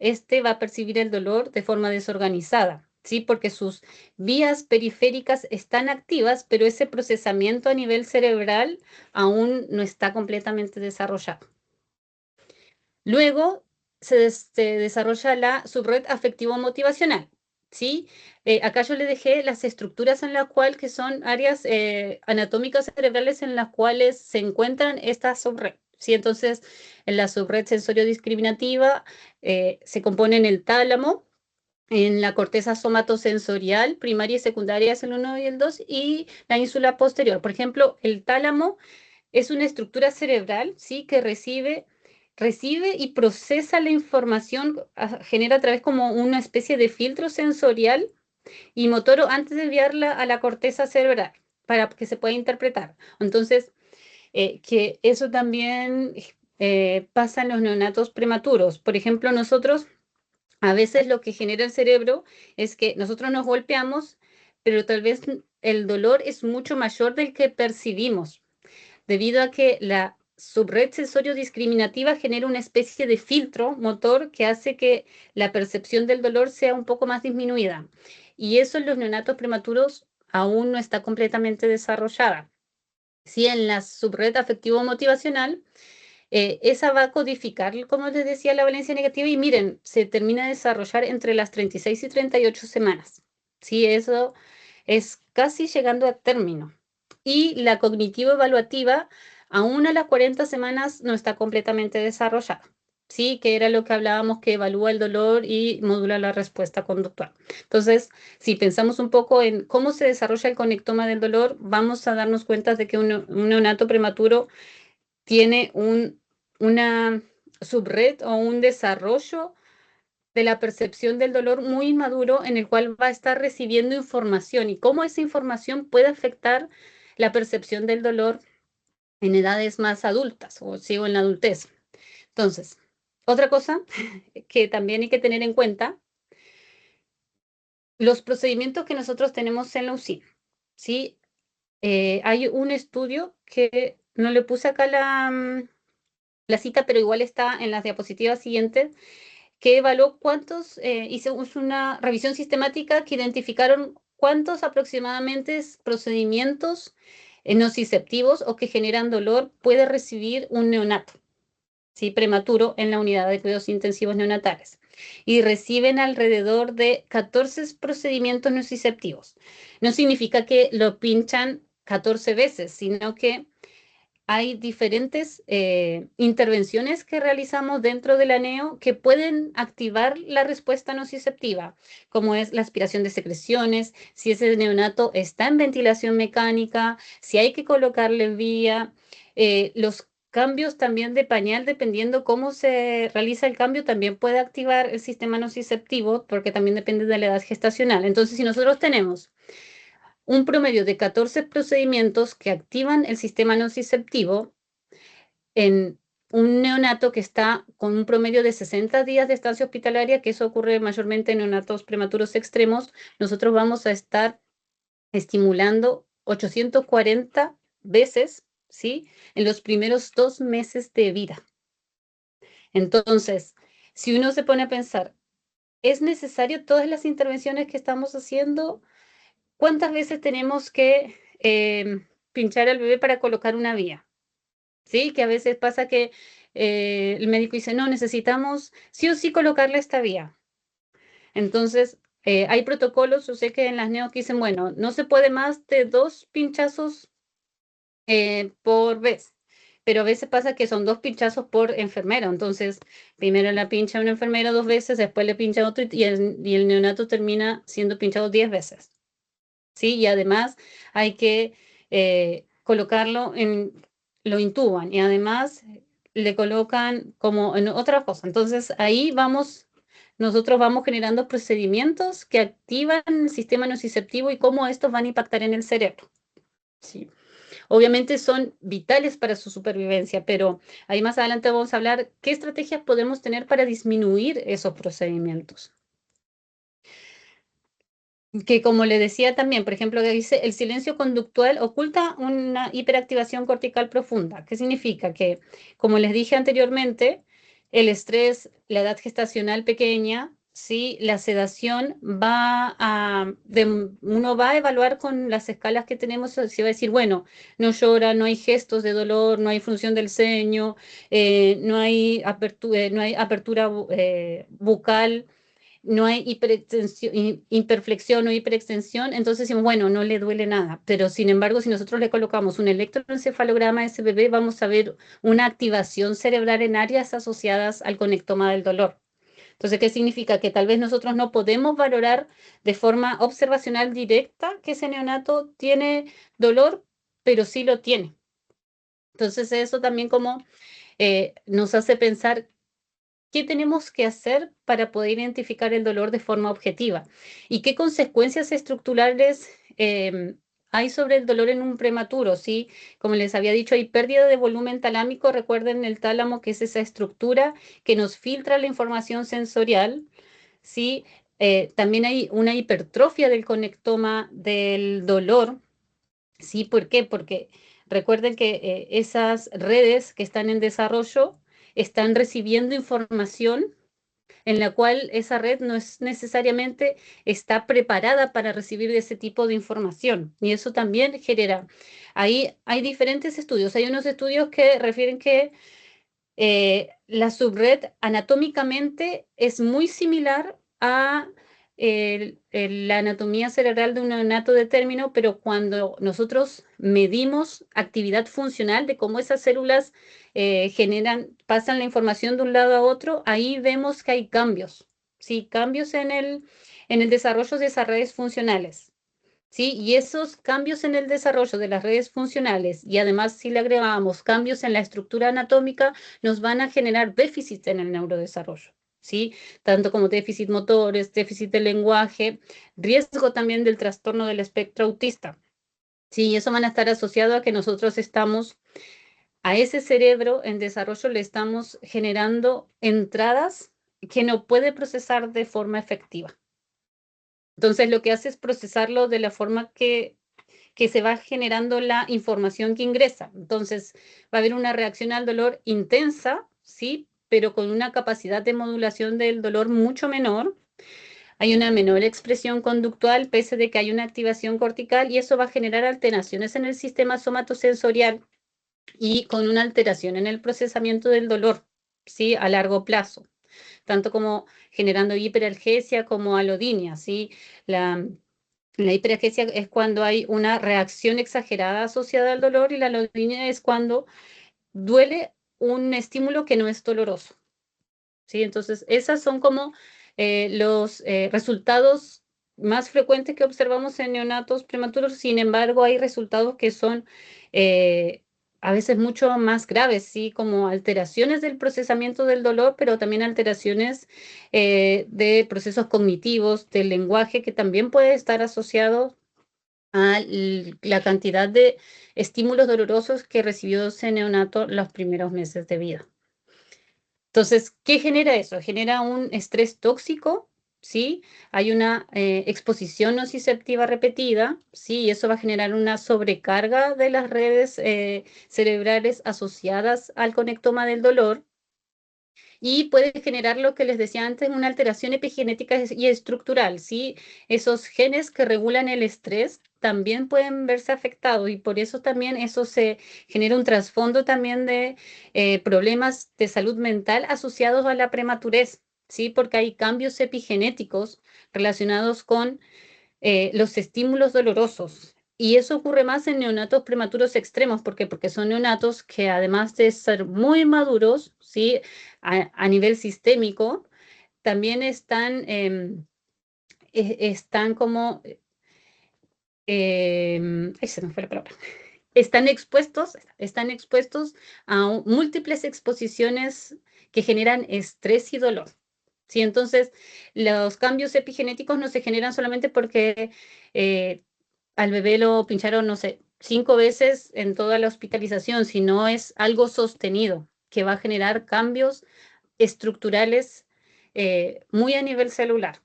este va a percibir el dolor de forma desorganizada, ¿sí? Porque sus vías periféricas están activas, pero ese procesamiento a nivel cerebral aún no está completamente desarrollado. Luego se desarrolla la subred afectivo-motivacional, ¿sí? Acá yo le dejé las estructuras en las cuales, que son áreas anatómicas cerebrales en las cuales se encuentran estas subred, ¿sí? Entonces, en la subred sensorio-discriminativa se compone en el tálamo, en la corteza somatosensorial, primaria y secundaria es el 1 y el 2, y la ínsula posterior. Por ejemplo, el tálamo es una estructura cerebral, ¿sí? Que recibe y procesa la información, genera a través como una especie de filtro sensorial y motor antes de enviarla a la corteza cerebral para que se pueda interpretar. Entonces, que eso también pasa en los neonatos prematuros. Por ejemplo, nosotros, a veces lo que genera el cerebro es que nosotros nos golpeamos, pero tal vez el dolor es mucho mayor del que percibimos debido a que la subred sensorio discriminativa genera una especie de filtro motor que hace que la percepción del dolor sea un poco más disminuida. Y eso en los neonatos prematuros aún no está completamente desarrollada. Si en la subred afectivo-motivacional, esa va a codificar, como les decía, la valencia negativa y miren, se termina de desarrollar entre las 36 y 38 semanas. Sí, eso es casi llegando a término. Y la cognitivo-evaluativa, aún a las 40 semanas, no está completamente desarrollada. Sí, que era lo que hablábamos, que evalúa el dolor y modula la respuesta conductual. Entonces, si pensamos un poco en cómo se desarrolla el conectoma del dolor, vamos a darnos cuenta de que un neonato prematuro tiene una subred o un desarrollo de la percepción del dolor muy inmaduro en el cual va a estar recibiendo información y cómo esa información puede afectar la percepción del dolor en edades más adultas o sigo en la adultez. Entonces, otra cosa que también hay que tener en cuenta, los procedimientos que nosotros tenemos en la UCI, ¿sí? Hay un estudio que no le puse acá la cita, pero igual está en las diapositivas siguientes, que evaluó cuántos, hizo una revisión sistemática que identificaron cuántos aproximadamente procedimientos nociceptivos o que generan dolor puede recibir un neonato, ¿sí? Prematuro en la unidad de cuidados intensivos neonatales. Y reciben alrededor de 14 procedimientos nociceptivos. No significa que lo pinchan 14 veces, sino que hay diferentes intervenciones que realizamos dentro del aneo que pueden activar la respuesta nociceptiva, como es la aspiración de secreciones, si ese neonato está en ventilación mecánica, si hay que colocarle vía, los cambios también de pañal, dependiendo cómo se realiza el cambio, también puede activar el sistema nociceptivo, porque también depende de la edad gestacional. Entonces, si nosotros tenemos un promedio de 14 procedimientos que activan el sistema nociceptivo en un neonato que está con un promedio de 60 días de estancia hospitalaria, que eso ocurre mayormente en neonatos prematuros extremos, nosotros vamos a estar estimulando 840 veces, ¿sí? En los primeros 2 meses de vida. Entonces, si uno se pone a pensar, ¿es necesario todas las intervenciones que estamos haciendo? ¿Cuántas veces tenemos que pinchar al bebé para colocar una vía? ¿Sí? Que a veces pasa que el médico dice, no, necesitamos sí o sí colocarle esta vía. Entonces, hay protocolos, yo sé que en las neo que dicen, bueno, no se puede más de 2 pinchazos por vez, pero a veces pasa que son 2 pinchazos por enfermero, entonces primero la pincha una enfermera 2 veces, después le pincha otro y el neonato termina siendo pinchado 10 veces. ¿Sí? Y además hay que colocarlo lo intuban y además le colocan como en otra cosa. Entonces ahí nosotros vamos generando procedimientos que activan el sistema nociceptivo y cómo estos van a impactar en el cerebro. Sí. Obviamente son vitales para su supervivencia, pero ahí más adelante vamos a hablar qué estrategias podemos tener para disminuir esos procedimientos. Que como le decía también, por ejemplo, que dice el silencio conductual oculta una hiperactivación cortical profunda. ¿Qué significa? Que, como les dije anteriormente, el estrés, la edad gestacional pequeña, sí, la sedación uno va a evaluar con las escalas que tenemos, se va a decir, bueno, no llora, no hay gestos de dolor, no hay fruncción del ceño, no hay apertura bucal, no hay hiperflexión o hiperextensión, entonces decimos, bueno, no le duele nada. Pero sin embargo, si nosotros le colocamos un electroencefalograma a ese bebé, vamos a ver una activación cerebral en áreas asociadas al conectoma del dolor. Entonces, ¿qué significa? Que tal vez nosotros no podemos valorar de forma observacional directa que ese neonato tiene dolor, pero sí lo tiene. Entonces, eso también como nos hace pensar qué tenemos que hacer para poder identificar el dolor de forma objetiva y qué consecuencias estructurales hay sobre el dolor en un prematuro, ¿sí? Como les había dicho, hay pérdida de volumen talámico. Recuerden el tálamo, que es esa estructura que nos filtra la información sensorial, ¿sí? También hay una hipertrofia del conectoma del dolor, ¿sí? ¿Por qué? Porque recuerden que esas redes que están en desarrollo están recibiendo información en la cual esa red no es necesariamente está preparada para recibir ese tipo de información. Y eso también genera, ahí hay diferentes estudios. Hay unos estudios que refieren que la subred anatómicamente es muy similar a la anatomía cerebral de un neonato de término, pero cuando nosotros medimos actividad funcional de cómo esas células pasan la información de un lado a otro, ahí vemos que hay cambios, ¿sí? Cambios en el desarrollo de esas redes funcionales. ¿Sí? Y esos cambios en el desarrollo de las redes funcionales y además si le agregamos cambios en la estructura anatómica, nos van a generar déficits en el neurodesarrollo, ¿sí? Tanto como déficit motores, déficit del lenguaje, riesgo también del trastorno del espectro autista, ¿sí? Y eso van a estar asociados a que nosotros estamos, a ese cerebro en desarrollo le estamos generando entradas que no puede procesar de forma efectiva. Entonces, lo que hace es procesarlo de la forma que se va generando la información que ingresa. Entonces, va a haber una reacción al dolor intensa, ¿sí? Pero con una capacidad de modulación del dolor mucho menor. Hay una menor expresión conductual, pese de que hay una activación cortical, y eso va a generar alteraciones en el sistema somatosensorial y con una alteración en el procesamiento del dolor, ¿sí? A largo plazo, tanto como generando hiperalgesia como alodinia, ¿sí? La hiperalgesia es cuando hay una reacción exagerada asociada al dolor, y la alodinia es cuando duele un estímulo que no es doloroso, ¿sí? Entonces, esas son como los resultados más frecuentes que observamos en neonatos prematuros. Sin embargo, hay resultados que son eh, a veces mucho más graves, ¿sí? Como alteraciones del procesamiento del dolor, pero también alteraciones de procesos cognitivos, del lenguaje, que también puede estar asociado a la cantidad de estímulos dolorosos que recibió ese neonato los primeros meses de vida. Entonces, ¿qué genera eso? Genera un estrés tóxico, ¿sí? Hay una exposición nociceptiva repetida, ¿sí? Y eso va a generar una sobrecarga de las redes cerebrales asociadas al conectoma del dolor, y puede generar lo que les decía antes, una alteración epigenética y estructural, ¿sí? Esos genes que regulan el estrés también pueden verse afectados, y por eso también eso se genera un trasfondo también de problemas de salud mental asociados a la prematurez, ¿sí? Porque hay cambios epigenéticos relacionados con los estímulos dolorosos. Y eso ocurre más en neonatos prematuros extremos. ¿Por qué? Porque son neonatos que, además de ser muy maduros, ¿sí? A nivel sistémico, también están como, ay, se me fue la palabra, están expuestos a múltiples exposiciones que generan estrés y dolor. ¿Sí? Entonces, los cambios epigenéticos no se generan solamente porque eh, al bebé lo pincharon, no sé, 5 veces en toda la hospitalización, sino es algo sostenido que va a generar cambios estructurales muy a nivel celular.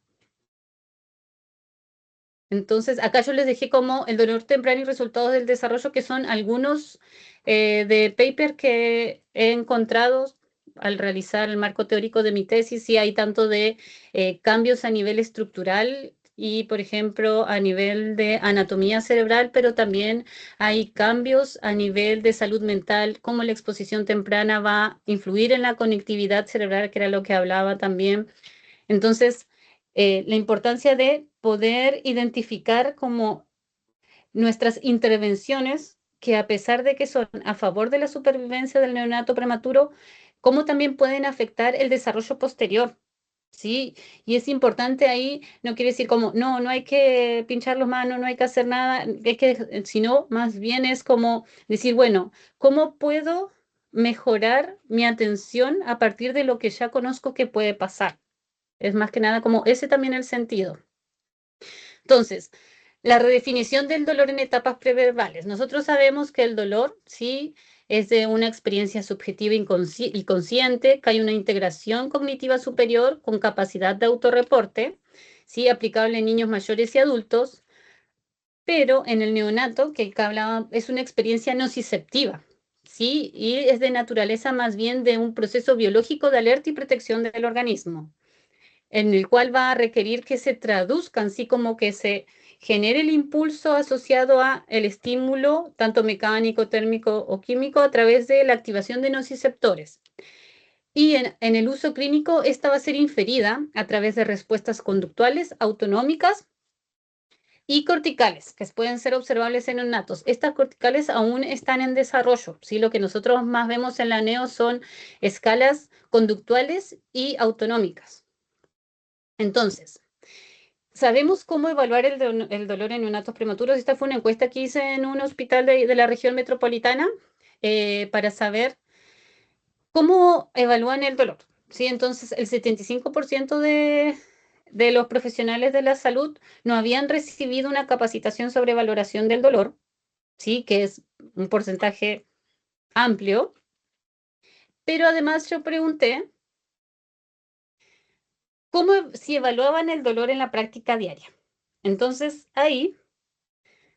Entonces, acá yo les dejé como el dolor temprano y resultados del desarrollo, que son algunos de papers que he encontrado al realizar el marco teórico de mi tesis, sí hay tanto de cambios a nivel estructural y, por ejemplo, a nivel de anatomía cerebral, pero también hay cambios a nivel de salud mental, cómo la exposición temprana va a influir en la conectividad cerebral, que era lo que hablaba también. Entonces, la importancia de poder identificar como nuestras intervenciones, que a pesar de que son a favor de la supervivencia del neonato prematuro, cómo también pueden afectar el desarrollo posterior. Sí, y es importante ahí, no quiere decir como, no, no hay que pinchar los manos, no hay que hacer nada, es que, sino más bien es como decir, bueno, ¿cómo puedo mejorar mi atención a partir de lo que ya conozco que puede pasar? Es más que nada como ese también el sentido. Entonces, la redefinición del dolor en etapas preverbales. Nosotros sabemos que el dolor, sí, es de una experiencia subjetiva y consciente, que hay una integración cognitiva superior con capacidad de autorreporte, sí, aplicable en niños mayores y adultos, pero en el neonato, que hablaba, es una experiencia nociceptiva, sí, y es de naturaleza más bien de un proceso biológico de alerta y protección del organismo, en el cual va a requerir que se traduzcan, así como que se genere el impulso asociado a el estímulo, tanto mecánico, térmico o químico, a través de la activación de nociceptores. Y en el uso clínico, esta va a ser inferida a través de respuestas conductuales, autonómicas y corticales, que pueden ser observables en neonatos. Estas corticales aún están en desarrollo, ¿sí? Lo que nosotros más vemos en la neo son escalas conductuales y autonómicas. Entonces, ¿sabemos cómo evaluar el dolor en neonatos prematuros? Esta fue una encuesta que hice en un hospital de la región metropolitana para saber cómo evalúan el dolor. ¿Sí? Entonces, el 75% de los profesionales de la salud no habían recibido una capacitación sobre valoración del dolor, ¿sí? Que es un porcentaje amplio. Pero además yo pregunté cómo si evaluaban el dolor en la práctica diaria. Entonces, ahí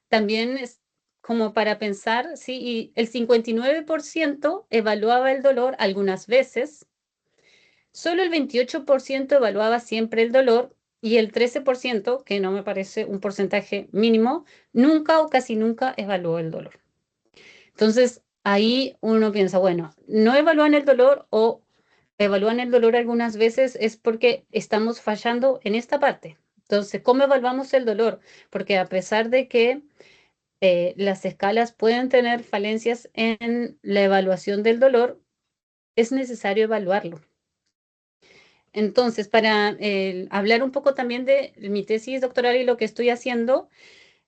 también es como para pensar, sí, y el 59% evaluaba el dolor algunas veces, solo el 28% evaluaba siempre el dolor y el 13%, que no me parece un porcentaje mínimo, nunca o casi nunca evaluó el dolor. Entonces, ahí uno piensa, bueno, no evalúan el dolor o evalúan el dolor algunas veces es porque estamos fallando en esta parte. Entonces, ¿cómo evaluamos el dolor? Porque a pesar de que las escalas pueden tener falencias en la evaluación del dolor, es necesario evaluarlo. Entonces, para hablar un poco también de mi tesis doctoral y lo que estoy haciendo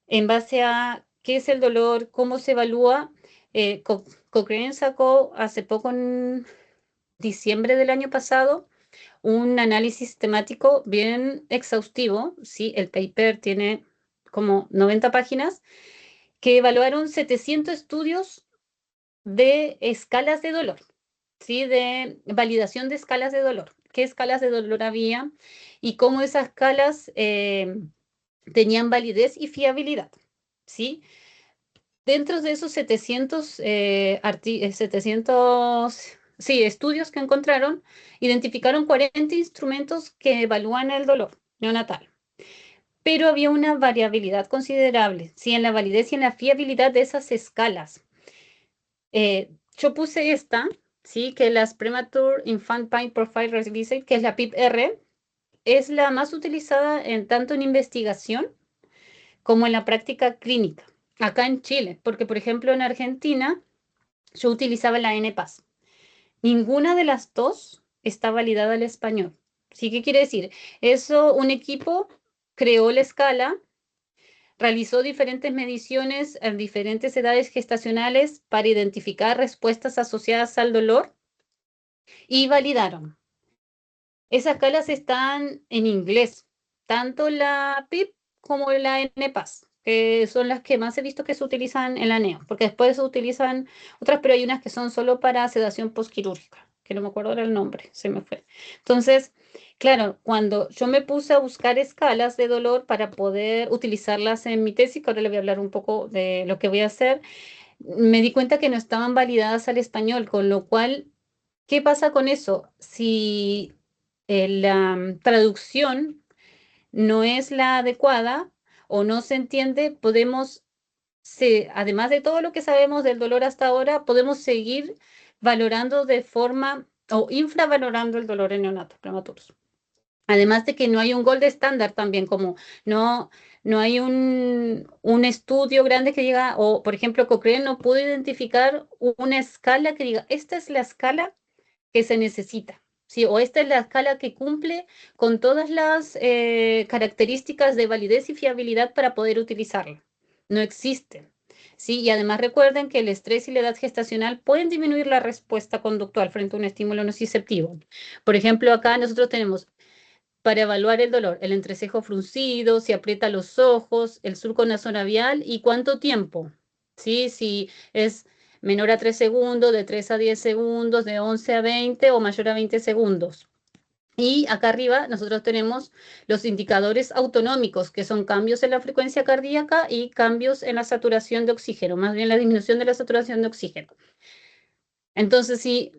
en base a qué es el dolor, cómo se evalúa, Cochrane sacó hace poco, en diciembre del año pasado, un análisis temático bien exhaustivo. Sí, el paper tiene como 90 páginas que evaluaron 700 estudios de escalas de dolor, ¿sí? De validación de escalas de dolor. ¿Qué escalas de dolor había y cómo esas escalas tenían validez y fiabilidad? ¿Sí? Dentro de esos 700 sí, estudios que encontraron, identificaron 40 instrumentos que evalúan el dolor neonatal, pero había una variabilidad considerable, ¿sí? En la validez y en la fiabilidad de esas escalas. Yo puse esta, ¿sí? Que las Premature Infant Pain Profile Release, que es la PIP-R, es la más utilizada tanto en investigación como en la práctica clínica, acá en Chile, porque por ejemplo en Argentina yo utilizaba la NPAS. Ninguna de las dos está validada al español. ¿Sí? ¿Qué quiere decir? Eso, un equipo creó la escala, realizó diferentes mediciones en diferentes edades gestacionales para identificar respuestas asociadas al dolor y validaron. Esas escalas están en inglés, tanto la PIP como la NPAS, que son las que más he visto que se utilizan en la NEO, porque después se utilizan otras, pero hay unas que son solo para sedación postquirúrgica, que no me acuerdo ahora el nombre, se me fue. Entonces, claro, cuando yo me puse a buscar escalas de dolor para poder utilizarlas en mi tesis, que ahora le voy a hablar un poco de lo que voy a hacer, me di cuenta que no estaban validadas al español, con lo cual ¿Qué pasa con eso? Si la traducción no es la adecuada o no se entiende, podemos, además de todo lo que sabemos del dolor hasta ahora, podemos seguir valorando de forma o infravalorando el dolor en neonatos prematuros. Además de que no hay un gold estándar también, como no, no hay un estudio grande que diga, o por ejemplo, Cochrane no pudo identificar una escala que diga, esta es la escala que se necesita, ¿sí? O esta es la escala que cumple con todas las características de validez y fiabilidad para poder utilizarla. No existe. ¿Sí? Y además recuerden que el estrés y la edad gestacional pueden disminuir la respuesta conductual frente a un estímulo nociceptivo. Por ejemplo, acá nosotros tenemos para evaluar el dolor, el entrecejo fruncido, si aprieta los ojos, el surco nasonavial y cuánto tiempo. ¿Sí? Si es menor a 3 segundos, de 3 a 10 segundos, de 11 a 20 o mayor a 20 segundos. Y acá arriba nosotros tenemos los indicadores autonómicos, que son cambios en la frecuencia cardíaca y cambios en la saturación de oxígeno, más bien la disminución de la saturación de oxígeno. Entonces, si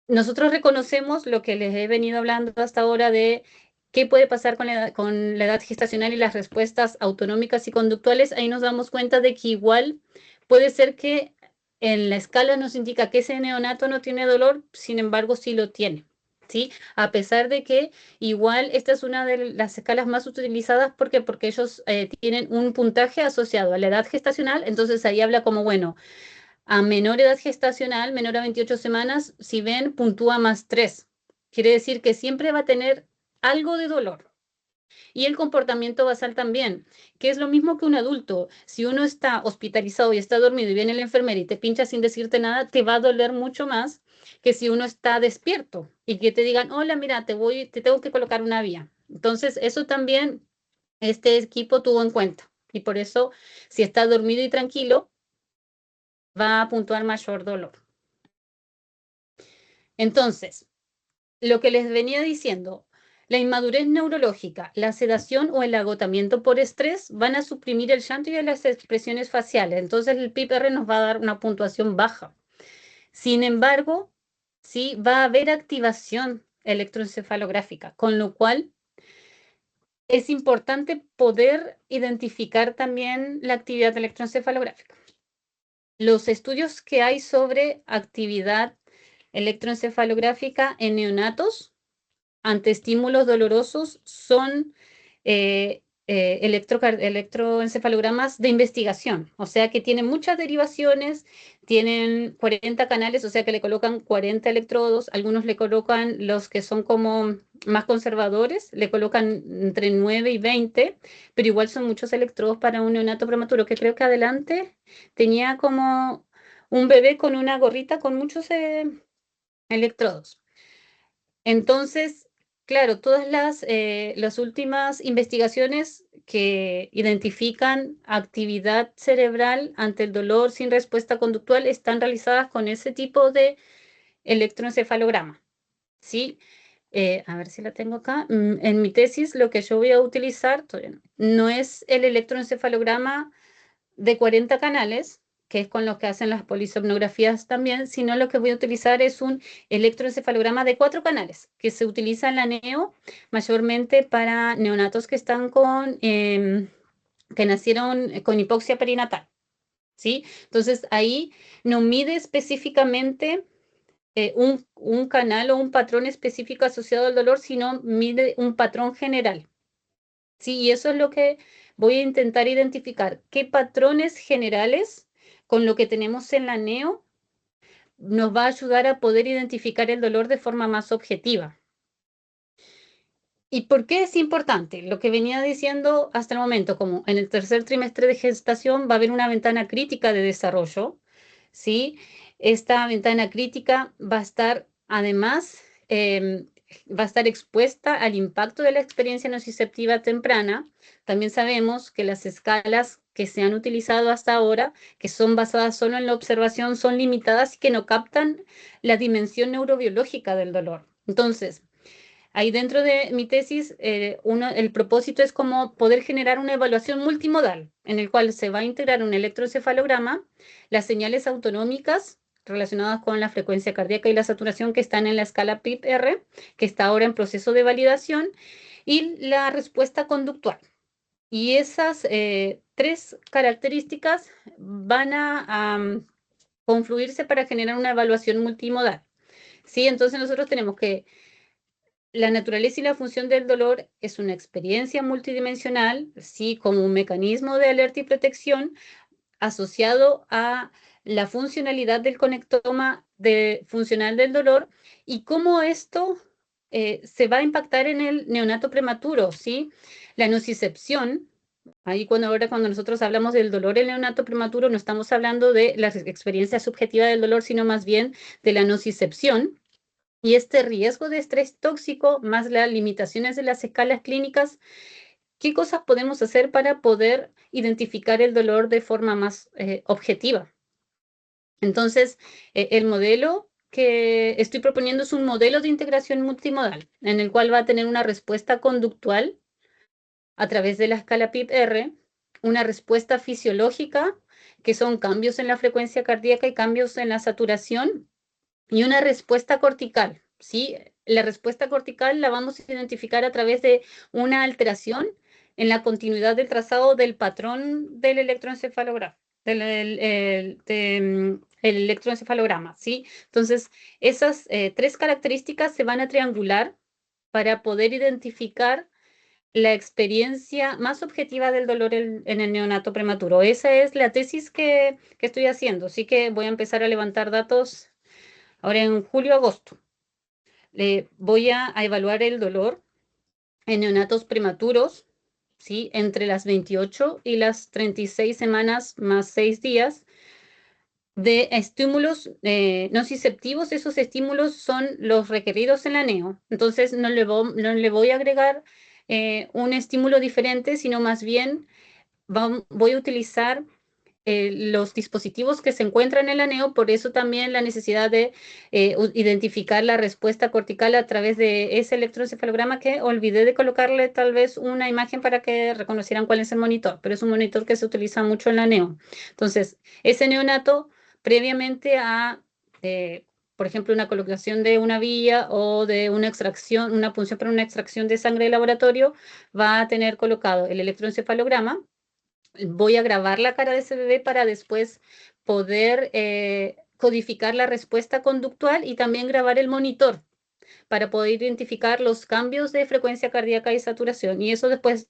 nosotros reconocemos lo que les he venido hablando hasta ahora de qué puede pasar con la edad gestacional y las respuestas autonómicas y conductuales, ahí nos damos cuenta de que igual puede ser que en la escala nos indica que ese neonato no tiene dolor, sin embargo sí lo tiene. ¿Sí? A pesar de que igual esta es una de las escalas más utilizadas porque ellos tienen un puntaje asociado a la edad gestacional, entonces ahí habla como, bueno, a menor edad gestacional, menor a 28 semanas, si ven, puntúa +3. Quiere decir que siempre va a tener algo de dolor. Y el comportamiento basal también, que es lo mismo que un adulto. Si uno está hospitalizado y está dormido y viene la enfermera y te pincha sin decirte nada, te va a doler mucho más que si uno está despierto y que te digan, hola, mira, te tengo que colocar una vía. Entonces, eso también este equipo tuvo en cuenta. Y por eso, si está dormido y tranquilo, va a puntuar mayor dolor. Entonces, lo que les venía diciendo, la inmadurez neurológica, la sedación o el agotamiento por estrés van a suprimir el llanto y las expresiones faciales. Entonces, el PIP-R nos va a dar una puntuación baja. Sin embargo, sí va a haber activación electroencefalográfica, con lo cual es importante poder identificar también la actividad electroencefalográfica. Los estudios que hay sobre actividad electroencefalográfica en neonatos ante estímulos dolorosos son electroencefalogramas de investigación, o sea que tienen muchas derivaciones, tienen 40 canales, o sea que le colocan 40 electrodos, algunos le colocan los que son como más conservadores, le colocan entre 9 y 20, pero igual son muchos electrodos para un neonato prematuro, que creo que adelante tenía como un bebé con una gorrita con muchos electrodos. Entonces, claro, todas las últimas investigaciones que identifican actividad cerebral ante el dolor sin respuesta conductual están realizadas con ese tipo de electroencefalograma, ¿sí? A ver si la tengo acá. En mi tesis lo que yo voy a utilizar todavía no es el electroencefalograma de 40 canales, que es con los que hacen las polisomnografías también, sino lo que voy a utilizar es un electroencefalograma de 4 canales, que se utiliza en la neo mayormente para neonatos que están que nacieron con hipoxia perinatal, ¿sí? Entonces ahí no mide específicamente un canal o un patrón específico asociado al dolor, sino mide un patrón general. Sí, y eso es lo que voy a intentar identificar. ¿Qué patrones generales con lo que tenemos en la NEO nos va a ayudar a poder identificar el dolor de forma más objetiva? ¿Y por qué es importante? Lo que venía diciendo hasta el momento, como en el tercer trimestre de gestación va a haber una ventana crítica de desarrollo, ¿sí? Esta ventana crítica va a estar, además, va a estar expuesta al impacto de la experiencia nociceptiva temprana. También sabemos que las escalas que se han utilizado hasta ahora, que son basadas solo en la observación, son limitadas y que no captan la dimensión neurobiológica del dolor. Entonces, ahí dentro de mi tesis, el propósito es como poder generar una evaluación multimodal, en el cual se va a integrar un electroencefalograma, las señales autonómicas relacionadas con la frecuencia cardíaca y la saturación que están en la escala PIP-R, que está ahora en proceso de validación, y la respuesta conductual. Y esas tres características van a confluirse para generar una evaluación multimodal. ¿Sí? Entonces nosotros tenemos que la naturaleza y la función del dolor es una experiencia multidimensional, ¿sí? Como un mecanismo de alerta y protección asociado a la funcionalidad del conectoma funcional del dolor y cómo esto se va a impactar en el neonato prematuro, ¿sí? La nocicepción, ahí cuando nosotros hablamos del dolor en el neonato prematuro, no estamos hablando de la experiencia subjetiva del dolor, sino más bien de la nocicepción. Y este riesgo de estrés tóxico, más las limitaciones de las escalas clínicas, ¿qué cosas podemos hacer para poder identificar el dolor de forma más objetiva? Entonces, el modelo que estoy proponiendo es un modelo de integración multimodal, en el cual va a tener una respuesta conductual a través de la escala PIP-R, una respuesta fisiológica, que son cambios en la frecuencia cardíaca y cambios en la saturación, y una respuesta cortical, ¿sí? La respuesta cortical la vamos a identificar a través de una alteración en la continuidad del trazado del patrón del electroencefalograma, el electroencefalograma, ¿sí? Entonces, esas tres características se van a triangular para poder identificar la experiencia más objetiva del dolor en el neonato prematuro. Esa es la tesis que estoy haciendo, así que voy a empezar a levantar datos ahora en julio-agosto. Voy a evaluar el dolor en neonatos prematuros, ¿sí? Entre las 28 y las 36 semanas más 6 días de estímulos nociceptivos. Esos estímulos son los requeridos en la neo. Entonces no le voy a agregar un estímulo diferente, sino más bien voy a utilizar los dispositivos que se encuentran en el aneo, por eso también la necesidad de identificar la respuesta cortical a través de ese electroencefalograma, que olvidé de colocarle tal vez una imagen para que reconocieran cuál es el monitor, pero es un monitor que se utiliza mucho en la neo. Entonces, ese neonato, previamente a, por ejemplo, una colocación de una vía o de una extracción, una punción para una extracción de sangre de laboratorio, va a tener colocado el electroencefalograma. Voy a grabar la cara de ese bebé para después poder codificar la respuesta conductual y también grabar el monitor para poder identificar los cambios de frecuencia cardíaca y saturación. Y eso después,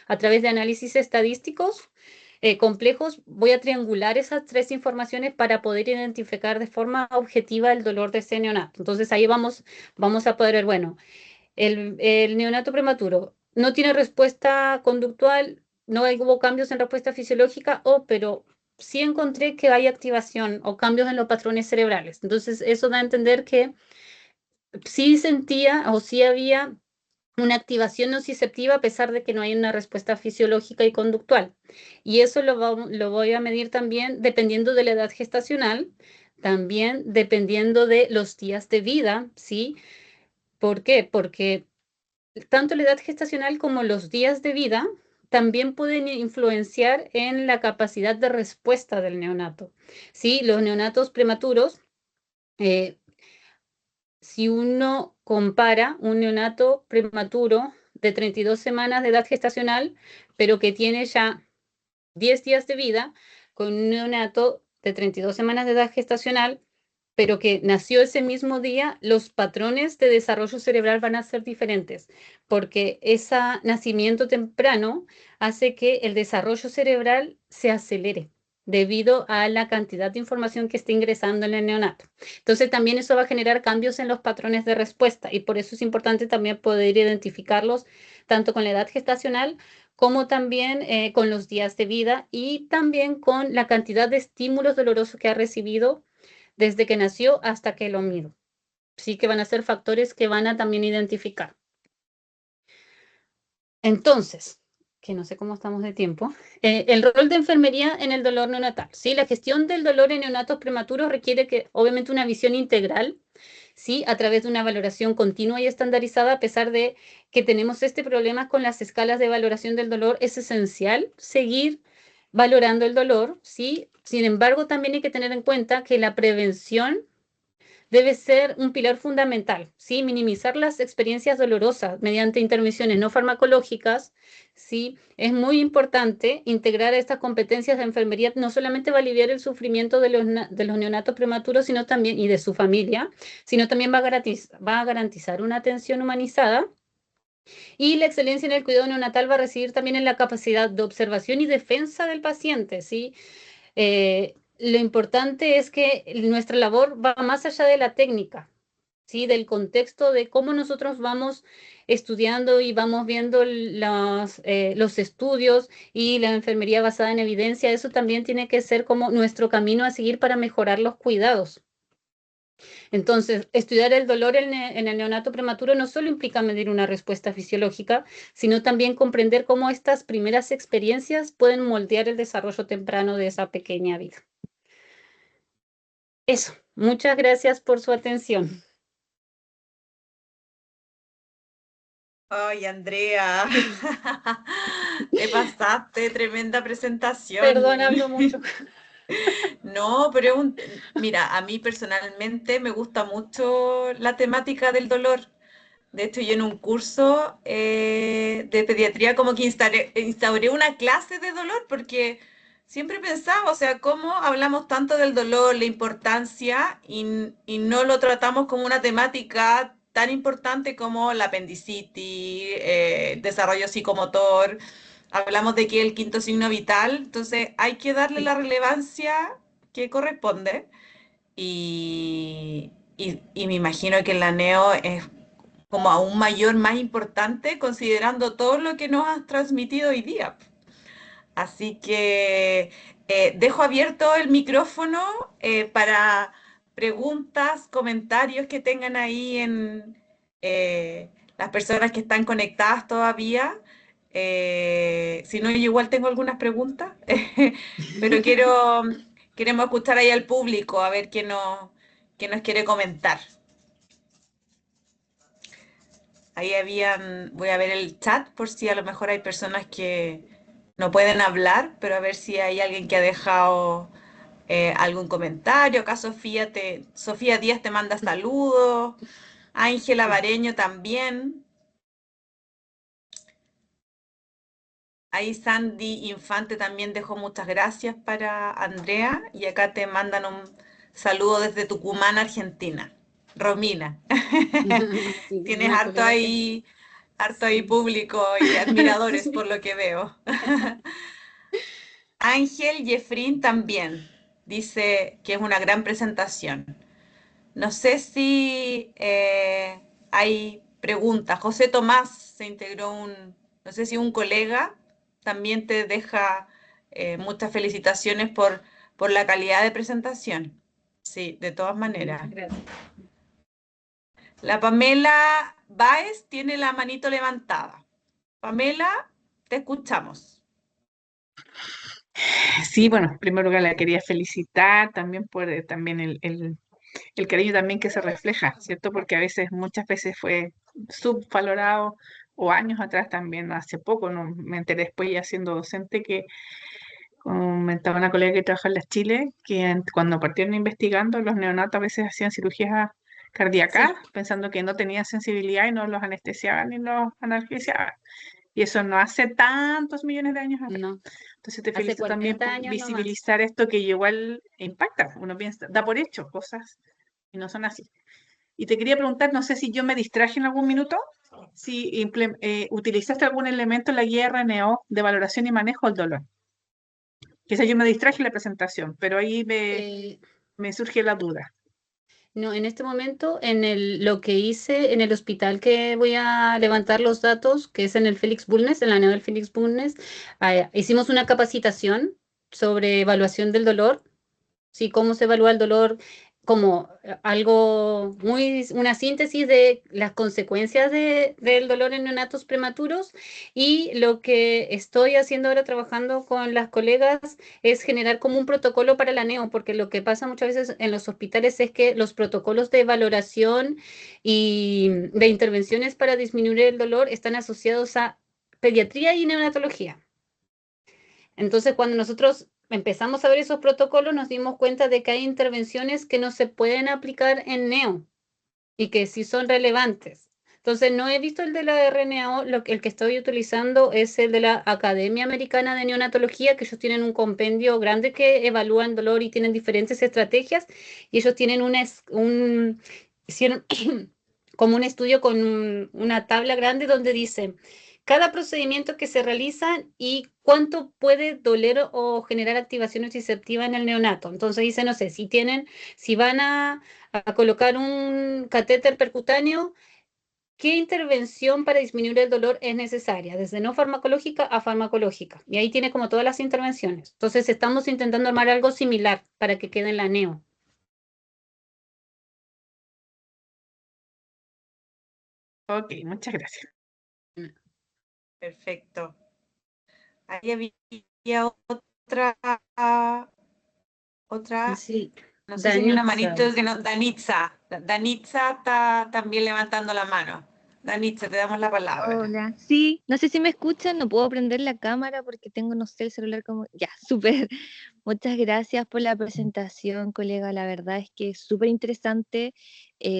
a través de análisis estadísticos complejos, voy a triangular esas tres informaciones para poder identificar de forma objetiva el dolor de ese neonato. Entonces ahí vamos a poder ver, bueno, el neonato prematuro no tiene respuesta conductual, no hubo cambios en respuesta fisiológica, pero sí encontré que hay activación o cambios en los patrones cerebrales. Entonces, eso da a entender que sí sentía o sí había una activación nociceptiva a pesar de que no hay una respuesta fisiológica y conductual. Y eso lo voy a medir también dependiendo de la edad gestacional, también dependiendo de los días de vida, ¿sí? ¿Por qué? Porque tanto la edad gestacional como los días de vida también pueden influenciar en la capacidad de respuesta del neonato. ¿Sí? Los neonatos prematuros, eh, si uno compara un neonato prematuro de 32 semanas de edad gestacional, pero que tiene ya 10 días de vida, con un neonato de 32 semanas de edad gestacional, pero que nació ese mismo día, los patrones de desarrollo cerebral van a ser diferentes, porque ese nacimiento temprano hace que el desarrollo cerebral se acelere debido a la cantidad de información que está ingresando en el neonato. Entonces también eso va a generar cambios en los patrones de respuesta y por eso es importante también poder identificarlos tanto con la edad gestacional como también con los días de vida y también con la cantidad de estímulos dolorosos que ha recibido desde que nació hasta que lo mido. Sí que van a ser factores que van a también identificar. Entonces, que no sé cómo estamos de tiempo, el rol de enfermería en el dolor neonatal. ¿Sí? La gestión del dolor en neonatos prematuros requiere que, obviamente, una visión integral, ¿sí? A través de una valoración continua y estandarizada, a pesar de que tenemos este problema con las escalas de valoración del dolor, es esencial seguir valorando el dolor, ¿sí? Sin embargo, también hay que tener en cuenta que la prevención debe ser un pilar fundamental, ¿sí? Minimizar las experiencias dolorosas mediante intervenciones no farmacológicas, ¿sí? Es muy importante integrar estas competencias de enfermería, no solamente va a aliviar el sufrimiento de los neonatos prematuros, sino también, y de su familia, sino también va a garantizar una atención humanizada. Y la excelencia en el cuidado neonatal va a residir también en la capacidad de observación y defensa del paciente, ¿sí? Lo importante es que nuestra labor va más allá de la técnica, ¿sí? Del contexto de cómo nosotros vamos estudiando y vamos viendo los estudios y la enfermería basada en evidencia. Eso también tiene que ser como nuestro camino a seguir para mejorar los cuidados. Entonces, estudiar el dolor en el neonato prematuro no solo implica medir una respuesta fisiológica, sino también comprender cómo estas primeras experiencias pueden moldear el desarrollo temprano de esa pequeña vida. Eso, muchas gracias por su atención. Ay, Andrea, te pasaste, tremenda Perdón, presentación. hablo mucho. No, pero mira, a mí personalmente me gusta mucho la temática del dolor. De hecho, yo en un curso de pediatría como que instauré una clase de dolor porque siempre pensaba, o sea, cómo hablamos tanto del dolor, la importancia y no lo tratamos como una temática tan importante como la apendicitis, desarrollo psicomotor. Hablamos de que el quinto signo vital, entonces hay que darle la relevancia que corresponde y me imagino que el neo es como aún mayor, más importante, considerando todo lo que nos has transmitido hoy día. Así que dejo abierto el micrófono para preguntas, comentarios que tengan ahí en las personas que están conectadas todavía. Si no, yo igual tengo algunas preguntas, pero queremos escuchar ahí al público a ver qué nos quiere comentar. Ahí voy a ver el chat por si a lo mejor hay personas que no pueden hablar, pero a ver si hay alguien que ha dejado algún comentario. Acá Sofía Díaz te manda saludos, Ángela Bareño también. Ahí Sandy Infante también dejó muchas gracias para Andrea y acá te mandan un saludo desde Tucumán, Argentina. Romina. Sí, Tienes una colega que... harto ahí Sí. público y admiradores por Sí. lo que veo. Ángel Jeffrín también dice que es una gran presentación. No sé si hay preguntas. José Tomás se integró no sé si un colega también te deja muchas felicitaciones por la calidad de presentación. Sí, de todas Muchas maneras. gracias. La Pamela Báez tiene la manito levantada. Pamela, te escuchamos. Sí, bueno, en primer lugar la quería felicitar también por también el cariño también que se refleja, ¿cierto? Porque a veces, muchas veces fue subvalorado o años atrás también, hace poco, no me enteré después ya siendo docente que comentaba una colega que trabaja en las Chile que cuando partieron investigando los neonatos a veces hacían cirugías cardíacas Sí, pensando que no tenían sensibilidad y no los anestesiaban ni los analgesiaban. Y eso no hace tantos millones de años atrás. no. Entonces te Hace felicito también 40 por años nomás. visibilizar esto que igual impacta. Uno piensa, da por hecho cosas y no son así. Y te quería preguntar, no sé si yo me distraje en algún minuto, si utilizaste algún elemento en la guía RNO de valoración y manejo del dolor. Quizás yo me distraje en la presentación, pero ahí Eh, me surge la duda. no, en este momento, lo que hice en el hospital que voy a levantar los datos, que es en el Félix Bulnes, en la neo del Félix Bulnes, hicimos una capacitación sobre evaluación del dolor. Sí, cómo se evalúa el dolor como algo una síntesis de las consecuencias del dolor en neonatos prematuros y lo que estoy haciendo ahora trabajando con las colegas es generar como un protocolo para la neo, porque lo que pasa muchas veces en los hospitales es que los protocolos de valoración y de intervenciones para disminuir el dolor están asociados a pediatría y neonatología. Entonces, cuando nosotros empezamos a ver esos protocolos, nos dimos cuenta de que hay intervenciones que no se pueden aplicar en neo y que sí son relevantes. Entonces, no he visto el de la RNAO, el que estoy utilizando es el de la Academia Americana de Neonatología, que ellos tienen un compendio grande que evalúan dolor y tienen diferentes estrategias, y ellos tienen hicieron como un estudio con una tabla grande donde dice cada procedimiento que se realiza y cuánto puede doler o generar activación nociceptiva en el neonato. Entonces dice, no sé, si van a colocar un catéter percutáneo, ¿qué intervención para disminuir el dolor es necesaria? Desde no farmacológica a farmacológica. Y ahí tiene como todas las intervenciones. Entonces estamos intentando armar algo similar para que quede en la neo. Ok, muchas gracias. Perfecto. Ahí había otra, Sí, no sé si hay una Danitza. manito que no, Danitza. Danitza está también levantando la mano. Danitza, te damos la palabra. Hola, sí, no sé si me escuchan, no puedo prender la cámara porque tengo, no sé, el celular como... Ya, súper. Muchas gracias por la presentación, colega. La verdad es que es súper interesante,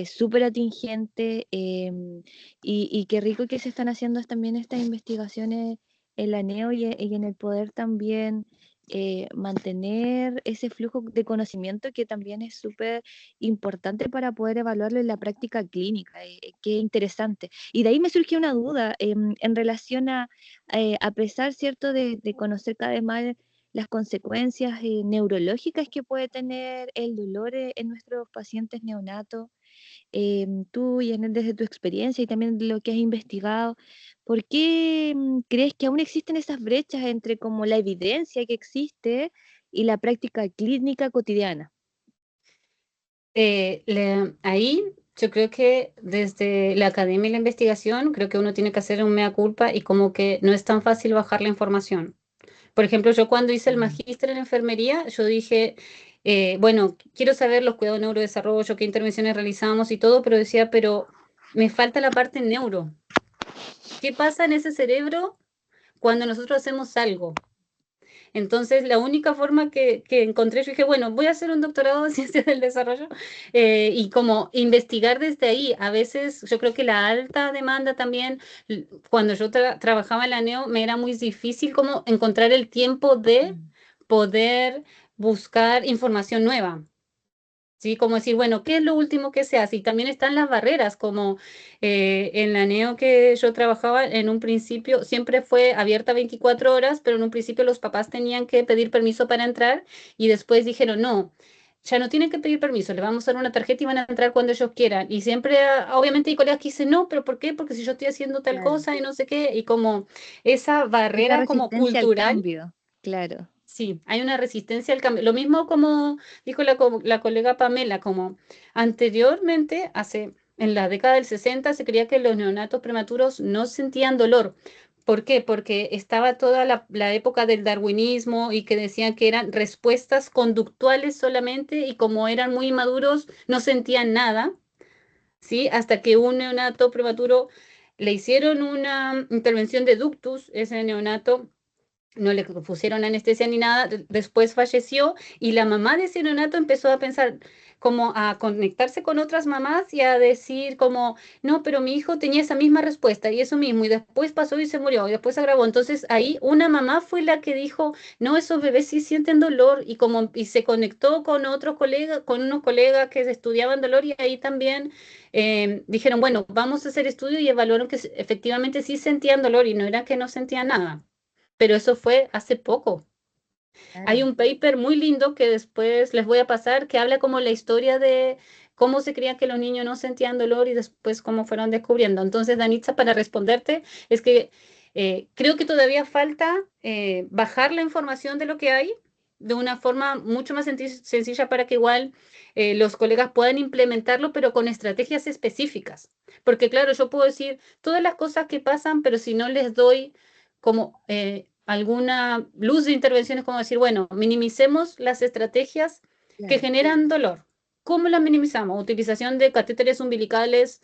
súper atingente y qué rico que se están haciendo también estas investigaciones en la NEO y en el poder también mantener ese flujo de conocimiento que también es súper importante para poder evaluarlo en la práctica clínica. Qué interesante. Y de ahí me surgió una duda en relación a pesar, ¿cierto?, de conocer cada vez más las consecuencias neurológicas que puede tener el dolor en nuestros pacientes neonatos. Tú, Janet, desde tu experiencia y también de lo que has investigado, ¿por qué crees que aún existen esas brechas entre como la evidencia que existe y la práctica clínica cotidiana? Ahí yo creo que desde la academia y la investigación, creo que uno tiene que hacer un mea culpa y como que no es tan fácil bajar la información. Por ejemplo, yo cuando hice el magíster en enfermería, yo dije, bueno, quiero saber los cuidados de neurodesarrollo, qué intervenciones realizamos y todo, pero decía, pero me falta la parte neuro. ¿Qué pasa en ese cerebro cuando nosotros hacemos algo? Entonces, la única forma que encontré, yo dije, bueno, voy a hacer un doctorado en ciencias del desarrollo y como investigar desde ahí. A veces yo creo que la alta demanda también, cuando yo trabajaba en la NEO, me era muy difícil como encontrar el tiempo de poder buscar información nueva. Sí, como decir, bueno, ¿qué es lo último que se hace? Y también están las barreras, como en la NEO que yo trabajaba, en un principio siempre fue abierta 24 horas, pero en un principio los papás tenían que pedir permiso para entrar y después dijeron, no, ya no tienen que pedir permiso, les vamos a dar una tarjeta y van a entrar cuando ellos quieran. Y siempre, obviamente, hay colegas que dicen, no, pero ¿por qué? Porque si yo estoy haciendo tal Claro. cosa y no sé qué, y como esa Esa barrera como resistencia al cultural. cambio, claro. Sí, hay una resistencia al cambio. Lo mismo como dijo la colega Pamela, como anteriormente, en la década del 60, se creía que los neonatos prematuros no sentían dolor. ¿Por qué? Porque estaba toda la época del darwinismo y que decían que eran respuestas conductuales solamente y como eran muy maduros no sentían nada, ¿sí? Hasta que un neonato prematuro le hicieron una intervención de ductus, ese neonato no le pusieron anestesia ni nada, después falleció y la mamá de ese neonato empezó a pensar como a conectarse con otras mamás y a decir como, no, pero mi hijo tenía esa misma respuesta y eso mismo y después pasó y se murió y después se agravó. Entonces ahí una mamá fue la que dijo, no, esos bebés sí sienten dolor y como y se conectó con otros colegas, con unos colegas que estudiaban dolor y ahí también dijeron, bueno, vamos a hacer estudio y evaluaron que efectivamente sí sentían dolor y no era que no sentían nada, pero eso fue hace poco. Hay Claro. un paper muy lindo que después les voy a pasar, que habla como la historia de cómo se creía que los niños no sentían dolor y después cómo fueron descubriendo. Entonces, Danitza, para responderte, es que creo que todavía falta bajar la información de lo que hay de una forma mucho más sencilla para que igual los colegas puedan implementarlo, pero con estrategias específicas. Porque claro, yo puedo decir todas las cosas que pasan, pero si no les doy como alguna luz de intervenciones, como decir, bueno, minimicemos las estrategias que Claro. generan dolor. ¿Cómo las minimizamos? Utilización de catéteres umbilicales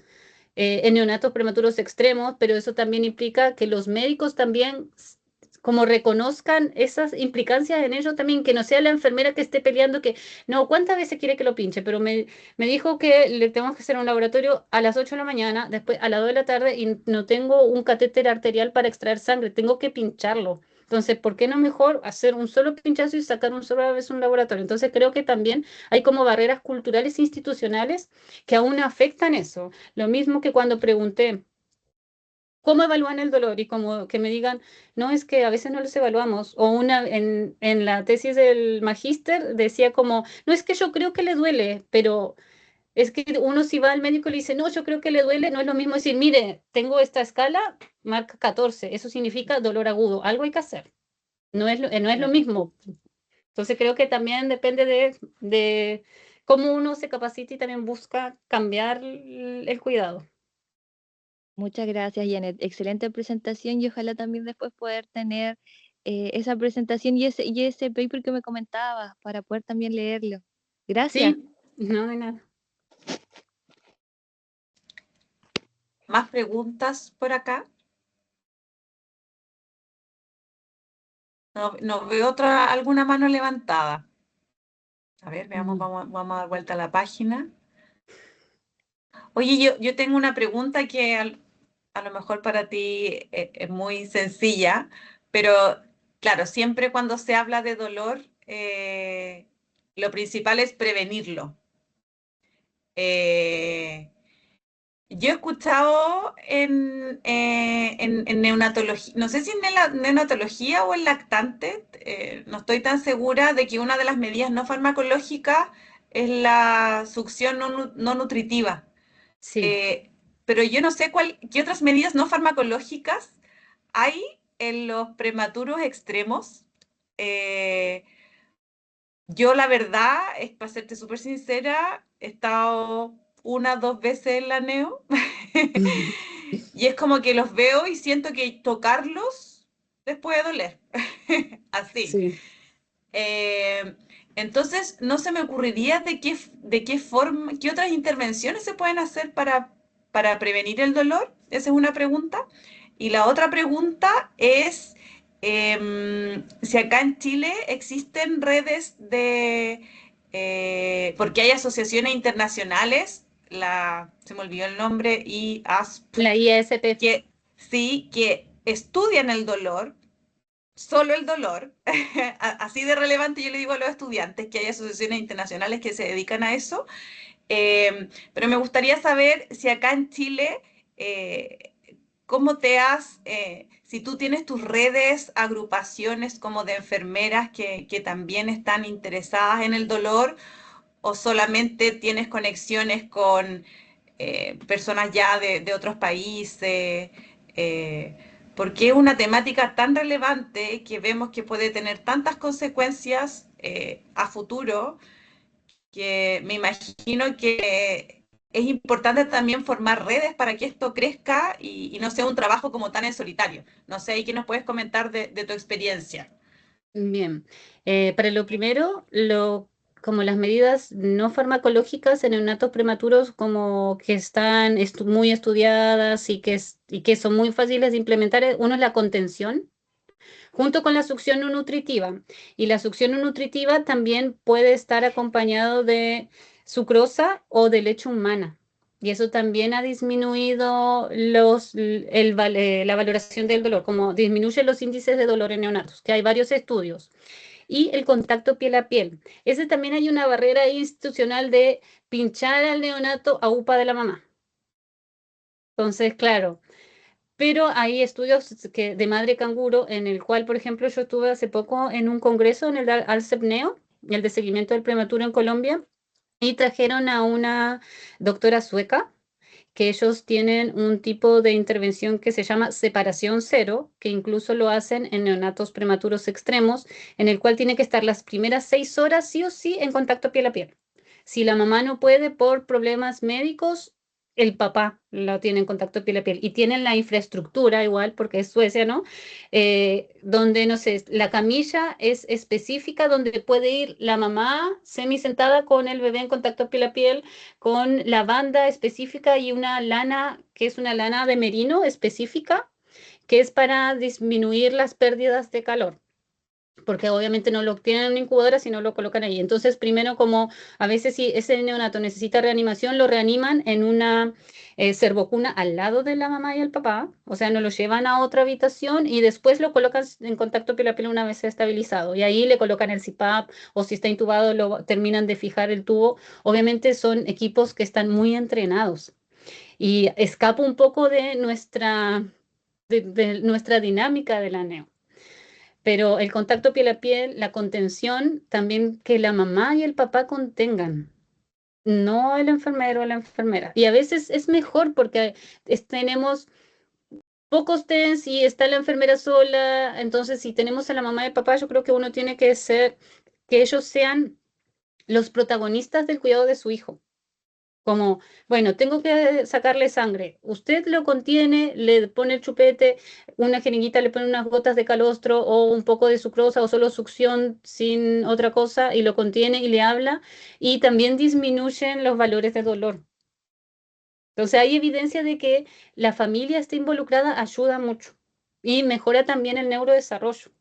en neonatos prematuros extremos, pero eso también implica que los médicos también como reconozcan esas implicancias en ellos también, que no sea la enfermera que esté peleando, que no, ¿cuántas veces quiere que lo pinche? Pero me dijo que le tenemos que hacer un laboratorio a las 8 de la mañana, después a las 2 de la tarde y no tengo un catéter arterial para extraer sangre, tengo que pincharlo. Entonces, ¿por qué no mejor hacer un solo pinchazo y sacar un solo vez un laboratorio? Entonces, creo que también hay como barreras culturales e institucionales que aún afectan eso. Lo mismo que cuando pregunté, ¿cómo evalúan el dolor? Y como que me digan, no, es que a veces no los evaluamos. O en la tesis del magíster decía como, no, es que yo creo que le duele, pero es que uno si va al médico y le dice, no, yo creo que le duele, no es lo mismo decir, mire, tengo esta escala, marca 14, eso significa dolor agudo, algo hay que hacer. No es lo mismo. Entonces creo que también depende de cómo uno se capacita y también busca cambiar el cuidado. Muchas gracias, Janet. Excelente presentación y ojalá también después poder tener esa presentación y ese paper que me comentabas para poder también leerlo. Gracias. Sí, no de nada. ¿Más preguntas por acá? No veo alguna mano levantada. A ver, veamos, vamos a dar vuelta a la página. Oye, yo tengo una pregunta que a lo mejor para ti es muy sencilla, pero claro, siempre cuando se habla de dolor, lo principal es prevenirlo. Eh, yo he escuchado en neonatología, no sé si en la neonatología o en lactante, no estoy tan segura de que una de las medidas no farmacológicas es la succión no nutritiva. Sí. Pero yo no sé qué otras medidas no farmacológicas hay en los prematuros extremos. Eh, yo la verdad, es para serte súper sincera, he estado una, dos veces en la neo y es como que los veo y siento que tocarlos les puede doler. Así. Sí. Eh, entonces, no se me ocurriría de qué forma, qué otras intervenciones se pueden hacer para prevenir el dolor. Esa es una pregunta. Y la otra pregunta es si acá en Chile existen redes porque hay asociaciones internacionales, se me olvidó el nombre, IASP, La ISP. que sí, que estudian el dolor, solo el dolor, así de relevante yo le digo a los estudiantes que hay asociaciones internacionales que se dedican a eso, pero me gustaría saber si acá en Chile, cómo si tú tienes tus redes, agrupaciones como de enfermeras que también están interesadas en el dolor o solamente tienes conexiones con personas ya de otros países, eh, porque es una temática tan relevante que vemos que puede tener tantas consecuencias a futuro, que me imagino que es importante también formar redes para que esto crezca y no sea un trabajo como tan en solitario. No sé, ¿y qué nos puedes comentar de tu experiencia? Bien. Para lo primero, como las medidas no farmacológicas en neonatos prematuros, como que están muy estudiadas y que son muy fáciles de implementar, uno es la contención, junto con la succión no nutritiva. Y la succión no nutritiva también puede estar acompañado de sucrosa o de leche humana. Y eso también ha disminuido la valoración del dolor, como disminuye los índices de dolor en neonatos, que hay varios estudios. Y el contacto piel a piel. Ese también hay una barrera institucional de pinchar al neonato a UPA de la mamá. Entonces, claro, pero hay estudios de madre canguro en el cual, por ejemplo, yo estuve hace poco en un congreso en el ALCEPNEO, el de seguimiento del prematuro en Colombia, y trajeron a una doctora sueca, que ellos tienen un tipo de intervención que se llama separación cero, que incluso lo hacen en neonatos prematuros extremos, en el cual tiene que estar las primeras 6 horas sí o sí en contacto piel a piel. Si la mamá no puede por problemas médicos, el papá lo tiene en contacto piel a piel y tienen la infraestructura igual, porque es Suecia, ¿no? Donde, no sé, la camilla es específica donde puede ir la mamá semi-sentada con el bebé en contacto piel a piel, con la banda específica y una lana, que es una lana de merino específica, que es para disminuir las pérdidas de calor, porque obviamente no lo tienen en una incubadora, sino lo colocan ahí. Entonces, primero, como a veces si ese neonato necesita reanimación, lo reaniman en una servocuna al lado de la mamá y el papá, o sea, no lo llevan a otra habitación y después lo colocan en contacto piel a piel una vez estabilizado. Y ahí le colocan el CPAP o si está intubado, lo terminan de fijar el tubo. Obviamente son equipos que están muy entrenados y escapa un poco de nuestra dinámica de la neo. Pero el contacto piel a piel, la contención, también que la mamá y el papá contengan, no el enfermero o la enfermera. Y a veces es mejor porque tenemos pocos TENS y está la enfermera sola. Entonces, si tenemos a la mamá y el papá, yo creo que uno tiene que ser, que ellos sean los protagonistas del cuidado de su hijo. Como, bueno, tengo que sacarle sangre. Usted lo contiene, le pone el chupete, una jeringuita le pone unas gotas de calostro o un poco de sucrosa o solo succión sin otra cosa y lo contiene y le habla. Y también disminuyen los valores de dolor. Entonces hay evidencia de que la familia esté involucrada ayuda mucho y mejora también el neurodesarrollo.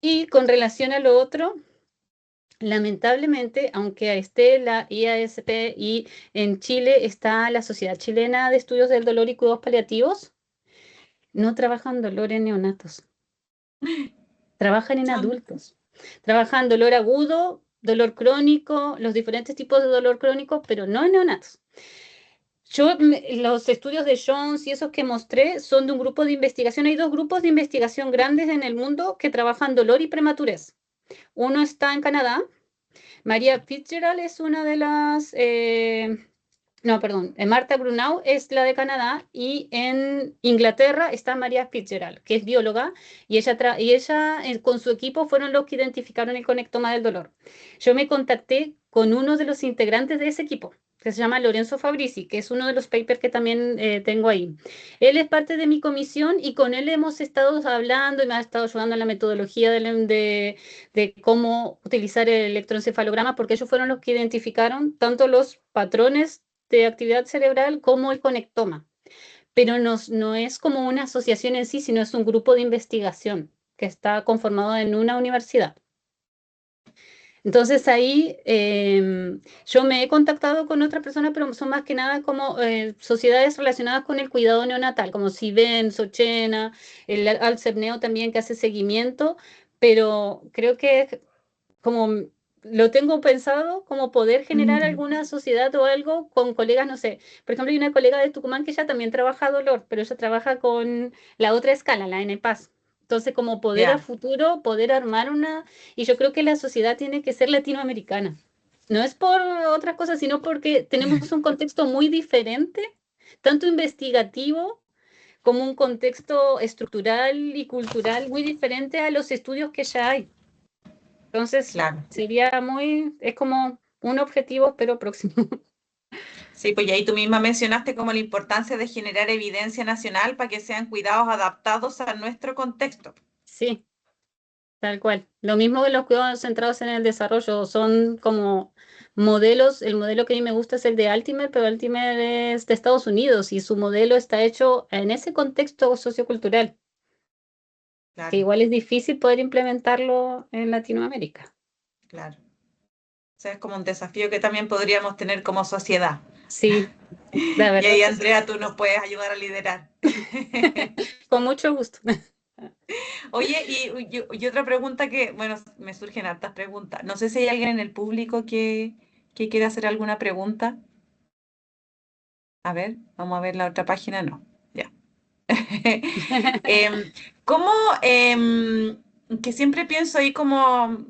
Y con relación a lo otro, lamentablemente, aunque esté la IASP y en Chile está la Sociedad Chilena de Estudios del Dolor y Cuidados Paliativos, no trabajan dolor en neonatos, trabajan en Chan. adultos. Trabajan dolor agudo, dolor crónico, los diferentes tipos de dolor crónico, pero no en neonatos. Los estudios de Jones y esos que mostré son de un grupo de investigación. Hay dos grupos de investigación grandes en el mundo que trabajan dolor y prematurez. Uno está en Canadá. María Fitzgerald es una de las, no, perdón, Marta Brunau es la de Canadá y en Inglaterra está María Fitzgerald, que es bióloga y ella con su equipo fueron los que identificaron el conectoma del dolor. Yo me contacté con uno de los integrantes de ese equipo, que se llama Lorenzo Fabrizi, que es uno de los papers que también tengo ahí. Él es parte de mi comisión y con él hemos estado hablando y me ha estado ayudando en la metodología de cómo utilizar el electroencefalograma, porque ellos fueron los que identificaron tanto los patrones de actividad cerebral como el conectoma. Pero no es como una asociación en sí, sino es un grupo de investigación que está conformado en una universidad. Entonces ahí yo me he contactado con otras personas, pero son más que nada como sociedades relacionadas con el cuidado neonatal, como Siben, Sochena, el Alcerneo también que hace seguimiento, pero creo que como lo tengo pensado, como poder generar alguna sociedad o algo con colegas, no sé. Por ejemplo, hay una colega de Tucumán que ella también trabaja dolor, pero ella trabaja con la otra escala, la NPAS. Entonces, como poder a Ya, futuro, poder armar una... Y yo creo que la sociedad tiene que ser latinoamericana. No es por otras cosas, sino porque tenemos un contexto muy diferente, tanto investigativo como un contexto estructural y cultural muy diferente a los estudios que ya hay. Entonces, claro. es como un objetivo, pero próximo. Sí, pues y ahí tú misma mencionaste como la importancia de generar evidencia nacional para que sean cuidados adaptados a nuestro contexto. Sí, tal cual. Lo mismo que los cuidados centrados en el desarrollo, son como modelos. El modelo que a mí me gusta es el de Altimer, pero Altimer es de Estados Unidos y su modelo está hecho en ese contexto sociocultural, que Claro, igual es difícil poder implementarlo en Latinoamérica. claro. O sea, es como un desafío que también podríamos tener como sociedad. Sí, la Y verdad ahí, que sí. Andrea, tú nos puedes ayudar a liderar. Con mucho gusto. Oye, y otra pregunta que, bueno, me surgen hartas preguntas. No sé si hay alguien en el público que quiera hacer alguna pregunta. A ver, vamos a ver la otra página. No, ya. Em, ¿Cómo, que siempre pienso ahí como,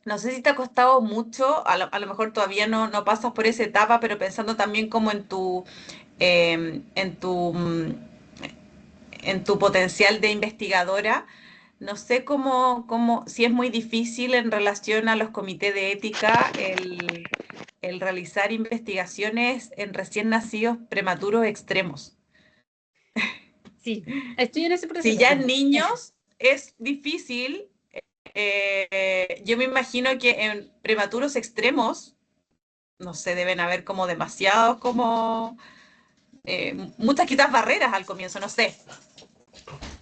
no sé si te ha costado mucho, a lo mejor todavía no pasas por esa etapa, pero pensando también como em, en tu, mm, en tu potencial de investigadora, no sé si es muy difícil en relación a los comités de ética el realizar investigaciones en recién nacidos prematuros extremos. Sí, estoy en ese Si proceso. ya en niños es difícil, yo me imagino que en prematuros extremos, no sé, deben haber como demasiados, como muchas quitas barreras al comienzo, no sé.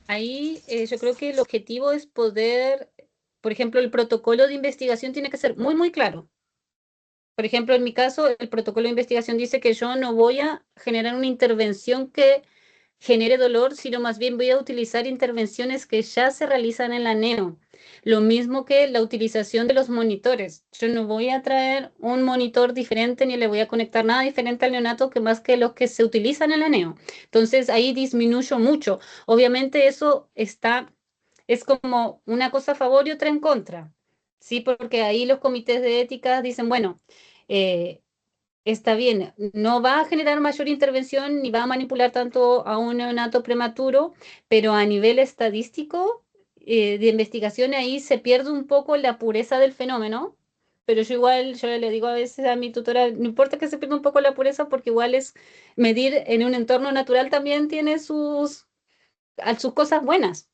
Ahí yo creo que el objetivo es poder, por ejemplo, el protocolo de investigación tiene que ser muy, muy claro. Por ejemplo, en mi caso, el protocolo de investigación dice que yo no voy a generar una intervención que genere dolor, sino más bien voy a utilizar intervenciones que ya se realizan en la neo. Lo mismo que la utilización de los monitores. Yo no voy a traer un monitor diferente ni le voy a conectar nada diferente al neonato que más que los que se utilizan en la neo. Entonces ahí disminuyo mucho. Obviamente eso es como una cosa a favor y otra en contra. Sí, porque ahí los comités de ética dicen, bueno, eh, está bien, no va a generar mayor intervención ni va a manipular tanto a un neonato prematuro, pero a nivel estadístico de investigación ahí se pierde un poco la pureza del fenómeno. Pero yo igual, yo le digo a veces a mi tutora, no importa que se pierda un poco la pureza, porque igual es medir en un entorno natural también tiene sus cosas buenas.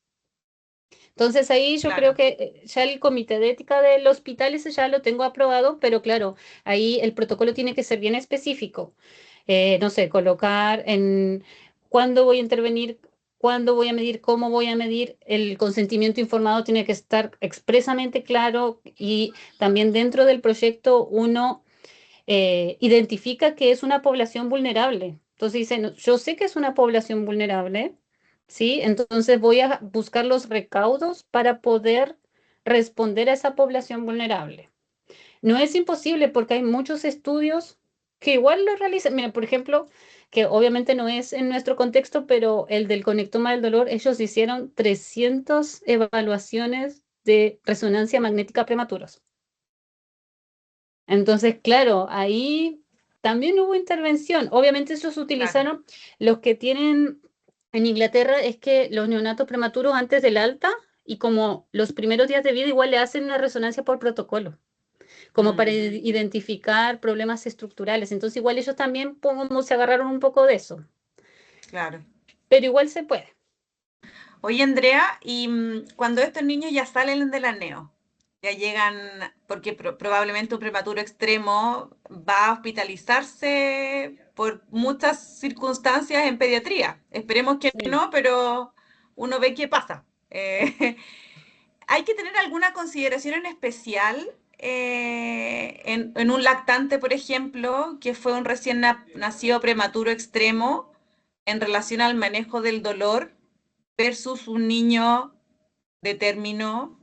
Entonces ahí yo creo Claro, que ya el comité de ética del hospital ese ya lo tengo aprobado, pero claro, ahí el protocolo tiene que ser bien específico. No sé, colocar en cuándo voy a intervenir, cuándo voy a medir, cómo voy a medir. El consentimiento informado tiene que estar expresamente claro y también dentro del proyecto uno identifica que es una población vulnerable. Entonces dice, "No, yo sé que es una población vulnerable, ¿sí? Entonces voy a buscar los recaudos para poder responder a esa población vulnerable. No es imposible porque hay muchos estudios que igual lo realizan. Mira, por ejemplo, que obviamente no es en nuestro contexto, pero el del conectoma del dolor, ellos hicieron 300 evaluaciones de resonancia magnética prematuros. Entonces, claro, ahí también hubo intervención. Obviamente ellos claro. utilizaron, los que tienen en Inglaterra es que los neonatos prematuros antes del alta y como los primeros días de vida igual le hacen una resonancia por protocolo, como para Mm, identificar problemas estructurales. Entonces igual ellos también como se agarraron un poco de eso, claro. pero igual se puede. Oye, Andrea, y cuando estos niños ya salen del aneo, ya llegan, porque probablemente un prematuro extremo va a hospitalizarse por muchas circunstancias en pediatría. Esperemos que Sí. no, pero uno ve qué pasa. ¿Hay que tener alguna consideración en especial en un lactante, por ejemplo, que fue un recién nacido prematuro extremo en relación al manejo del dolor versus un niño de término?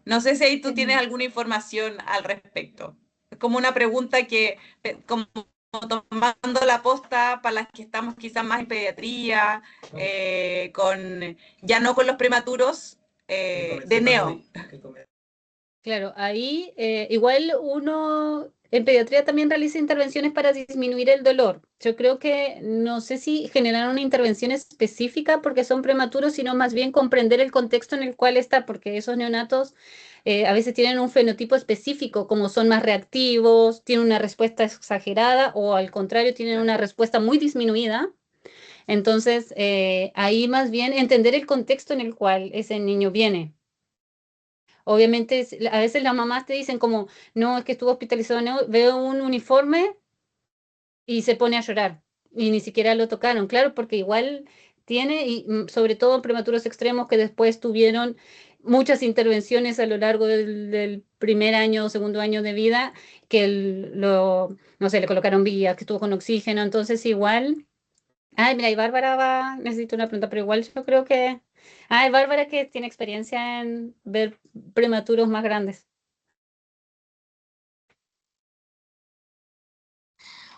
No sé si ahí tú tienes alguna información al respecto. Es como una pregunta que, como tomando la posta para las que estamos quizás más en pediatría, ya no con los prematuros de neo. Claro, ahí igual uno en pediatría también realiza intervenciones para disminuir el dolor. Yo creo que no sé si generar una intervención específica porque son prematuros, sino más bien comprender el contexto en el cual está, porque esos neonatos a veces tienen un fenotipo específico, como son más reactivos, tienen una respuesta exagerada o al contrario, tienen una respuesta muy disminuida. Entonces, ahí más bien entender el contexto en el cual ese niño viene. Obviamente, a veces las mamás te dicen como, no, es que estuvo hospitalizado, no, veo un uniforme y se pone a llorar y ni siquiera lo tocaron, claro, porque igual tiene, y sobre todo en prematuros extremos que después tuvieron muchas intervenciones a lo largo del primer año o segundo año de vida, que no sé, le colocaron vías, que estuvo con oxígeno, entonces igual. Ay, mira, y Bárbara necesito una pregunta, pero igual yo creo que. Ay, Bárbara que tiene experiencia en ver prematuros más grandes.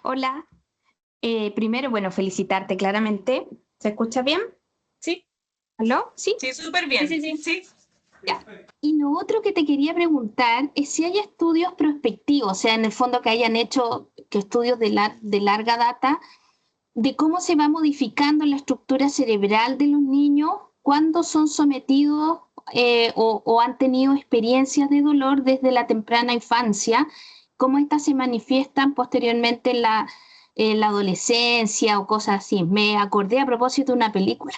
Hola, primero, bueno, felicitarte claramente. ¿Se escucha bien? Sí, ¿Aló? ¿Sí? Sí, súper sí, sí, bien. sí. Sí, Ya. Y lo otro que te quería preguntar es si hay estudios prospectivos, o sea, en el fondo que hayan hecho que estudios de larga data, de cómo se va modificando la estructura cerebral de los niños cuando son sometidos o han tenido experiencias de dolor desde la temprana infancia, cómo estas se manifiestan posteriormente en la adolescencia o cosas así. Me acordé a propósito de una película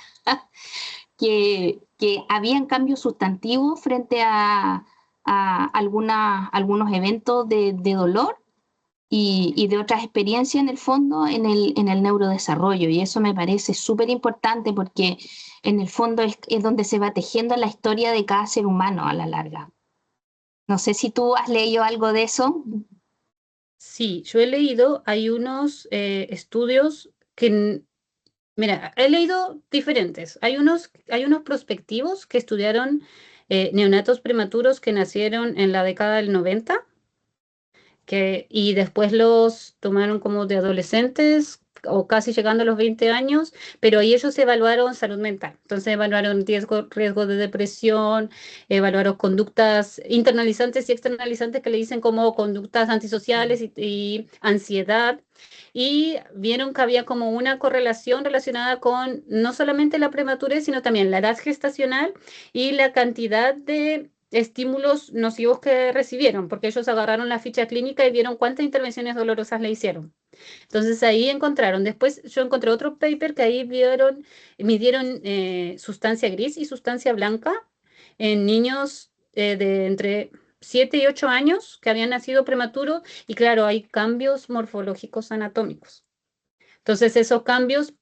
que habían cambios sustantivos frente a algunos eventos de dolor y de otras experiencias en el fondo en el neurodesarrollo. Y eso me parece súper importante porque en el fondo es donde se va tejiendo la historia de cada ser humano a la larga. No sé si tú has leído algo de eso. Sí, yo he leído, hay unos estudios que, mira, he leído diferentes. Hay unos prospectivos que estudiaron neonatos prematuros que nacieron en la década del 90 y después los tomaron como de adolescentes o casi llegando a los 20 años, pero ahí ellos evaluaron salud mental. Entonces evaluaron riesgo de depresión, evaluaron conductas internalizantes y externalizantes que le dicen como conductas antisociales y ansiedad, y vieron que había como una correlación relacionada con no solamente la prematurez, sino también la edad gestacional y la cantidad de estímulos nocivos que recibieron, porque ellos agarraron la ficha clínica y vieron cuántas intervenciones dolorosas le hicieron. Entonces ahí encontraron. Después yo encontré otro paper que ahí midieron sustancia gris y sustancia blanca en niños de entre 7 y 8 años que habían nacido prematuros, y claro, hay cambios morfológicos anatómicos. Entonces esos cambios,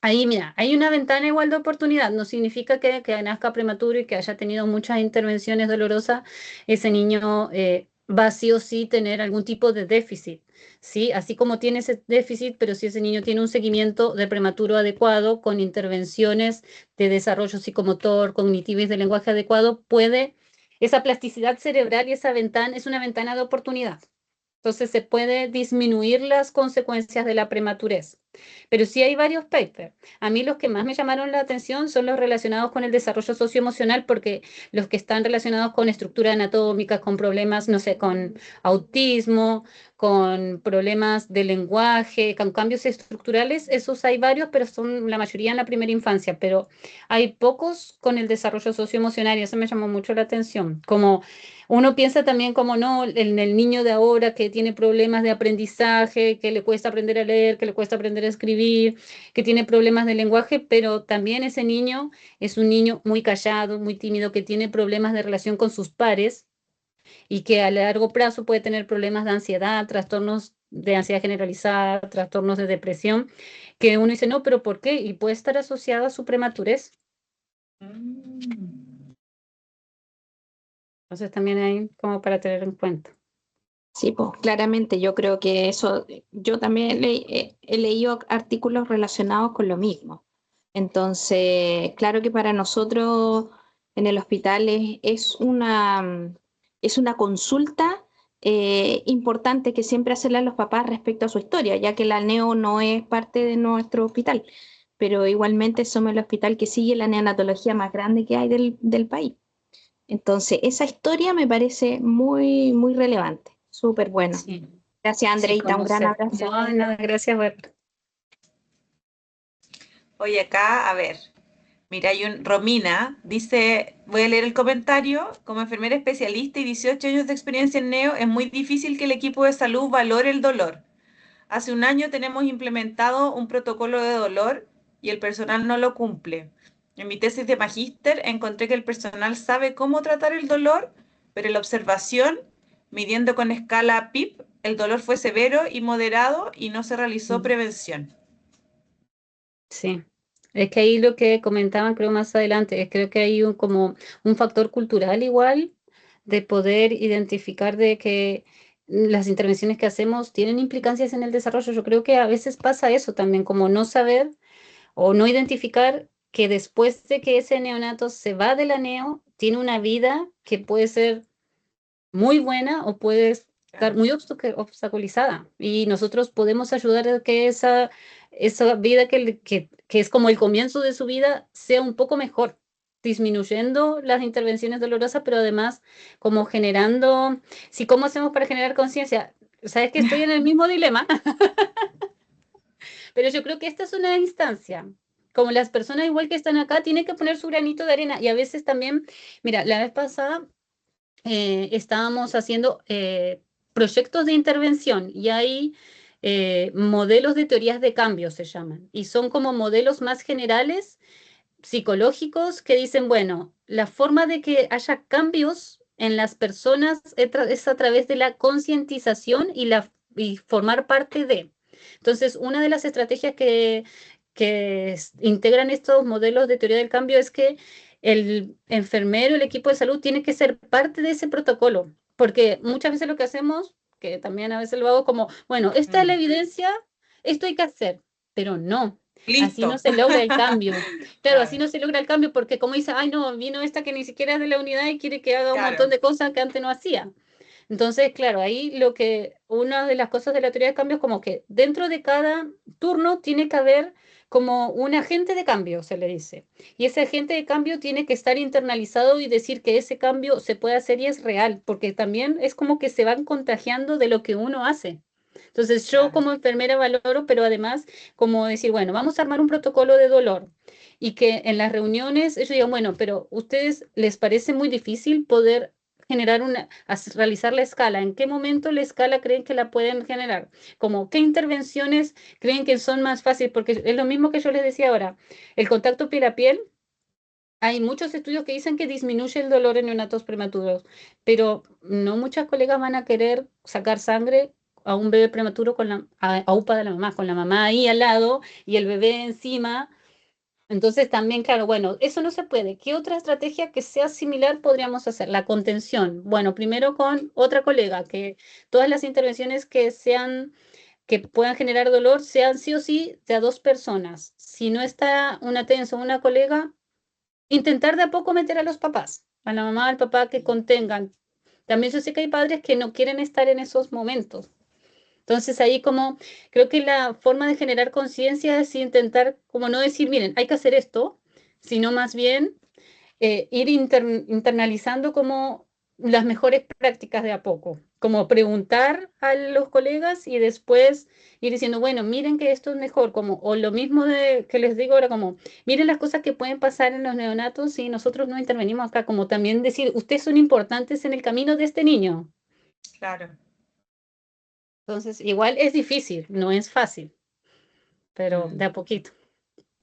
ahí, mira, hay una ventana igual de oportunidad. No significa que nazca prematuro y que haya tenido muchas intervenciones dolorosas. Ese niño va sí o sí tener algún tipo de déficit, ¿sí? Así como tiene ese déficit, pero si ese niño tiene un seguimiento de prematuro adecuado, con intervenciones de desarrollo psicomotor, cognitivo y de lenguaje adecuado, esa plasticidad cerebral y esa ventana es una ventana de oportunidad. Entonces se puede disminuir las consecuencias de la prematurez. Pero sí hay varios papers. A mí los que más me llamaron la atención son los relacionados con el desarrollo socioemocional, porque los que están relacionados con estructura anatómica, con problemas, no sé, con autismo, con problemas de lenguaje, con cambios estructurales, esos hay varios, pero son la mayoría en la primera infancia. Pero hay pocos con el desarrollo socioemocional, y eso me llamó mucho la atención. Como uno piensa también como no, en el niño de ahora que tiene problemas de aprendizaje, que le cuesta aprender a leer, que le cuesta aprender a escribir, que tiene problemas de lenguaje, pero también ese niño es un niño muy callado, muy tímido, que tiene problemas de relación con sus pares y que a largo plazo puede tener problemas de ansiedad, trastornos de ansiedad generalizada, trastornos de depresión, que uno dice, no, pero ¿por qué? Y puede estar asociado a su prematurez. Entonces también hay como para tener en cuenta. Sí, pues claramente yo creo que eso, yo también he leído artículos relacionados con lo mismo. Entonces, claro que para nosotros en el hospital es una consulta importante que siempre hacerle a los papás respecto a su historia, ya que la neo no es parte de nuestro hospital, pero igualmente somos el hospital que sigue la neonatología más grande que hay del país. Entonces, esa historia me parece muy, muy relevante, súper bueno. Sí, Gracias, sí, Andreita, un gran conocer. abrazo. No, no, gracias, Bárbara. Oye, acá, a ver, mira, Romina dice, voy a leer el comentario, como enfermera especialista y 18 años de experiencia en neo, es muy difícil que el equipo de salud valore el dolor. Hace un año tenemos implementado un protocolo de dolor y el personal no lo cumple. En mi tesis de magíster encontré que el personal sabe cómo tratar el dolor, pero en la observación, midiendo con escala PIP, el dolor fue severo y moderado y no se realizó prevención. Sí, es que ahí lo que comentaban, creo más adelante, creo que hay como un factor cultural igual de poder identificar de que las intervenciones que hacemos tienen implicancias en el desarrollo. Yo creo que a veces pasa eso también, como no saber o no identificar que después de que ese neonato se va de la neo, tiene una vida que puede ser muy buena o puede estar muy obstaculizada. Y nosotros podemos ayudar a que esa vida que es como el comienzo de su vida sea un poco mejor, disminuyendo las intervenciones dolorosas, pero además como generando, sí, ¿cómo hacemos para generar conciencia? Sabes que estoy en el mismo dilema, pero yo creo que esta es una instancia. Como las personas igual que están acá, tienen que poner su granito de arena. Y a veces también, mira, la vez pasada estábamos haciendo proyectos de intervención, y hay modelos de teorías de cambio, se llaman, y son como modelos más generales, psicológicos, que dicen, bueno, la forma de que haya cambios en las personas es a través de la concientización y y formar parte de. Entonces, una de las estrategias que integran estos modelos de teoría del cambio es que el enfermero, el equipo de salud tiene que ser parte de ese protocolo, porque muchas veces lo que hacemos, que también a veces lo hago como, bueno, esta es la evidencia, esto hay que hacer, pero no. Así no Listo. se logra el cambio. Claro, así Claro, no se logra el cambio porque como dice, ay no, vino esta que ni siquiera es de la unidad y quiere que haga un montón claro, de cosas que antes no hacía. Entonces, claro, ahí una de las cosas de la teoría de cambio es como que dentro de cada turno tiene que haber como un agente de cambio, se le dice. Y ese agente de cambio tiene que estar internalizado y decir que ese cambio se puede hacer y es real, porque también es como que se van contagiando de lo que uno hace. Entonces yo claro. como enfermera valoro, pero además como decir, bueno, vamos a armar un protocolo de dolor y que en las reuniones ellos digan, bueno, pero ¿ustedes les parece muy difícil poder generar realizar la escala? ¿En qué momento la escala creen que la pueden generar? Como, ¿qué intervenciones creen que son más fáciles? Porque es lo mismo que yo les decía ahora, el contacto piel a piel. Hay muchos estudios que dicen que disminuye el dolor en neonatos prematuros, pero no muchas colegas van a querer sacar sangre a un bebé prematuro a UPA de la mamá, con la mamá ahí al lado y el bebé encima. Entonces también, claro, bueno, eso no se puede. ¿Qué otra estrategia que sea similar podríamos hacer? La contención. Bueno, primero con otra colega, que todas las intervenciones que puedan generar dolor, sean sí o sí de a dos personas. Si no está una tensa o una colega, intentar de a poco meter a los papás, a la mamá, al papá que contengan. También yo sé que hay padres que no quieren estar en esos momentos. Entonces ahí como creo que la forma de generar conciencia es intentar como no decir, miren, hay que hacer esto, sino más bien ir internalizando como las mejores prácticas de a poco, como preguntar a los colegas y después ir diciendo, bueno, miren que esto es mejor, como, o lo mismo que les digo ahora, como, miren las cosas que pueden pasar en los neonatos y nosotros no intervenimos acá, como también decir, ustedes son importantes en el camino de este niño. Claro. Entonces, igual es difícil, no es fácil, pero de Mm. a poquito.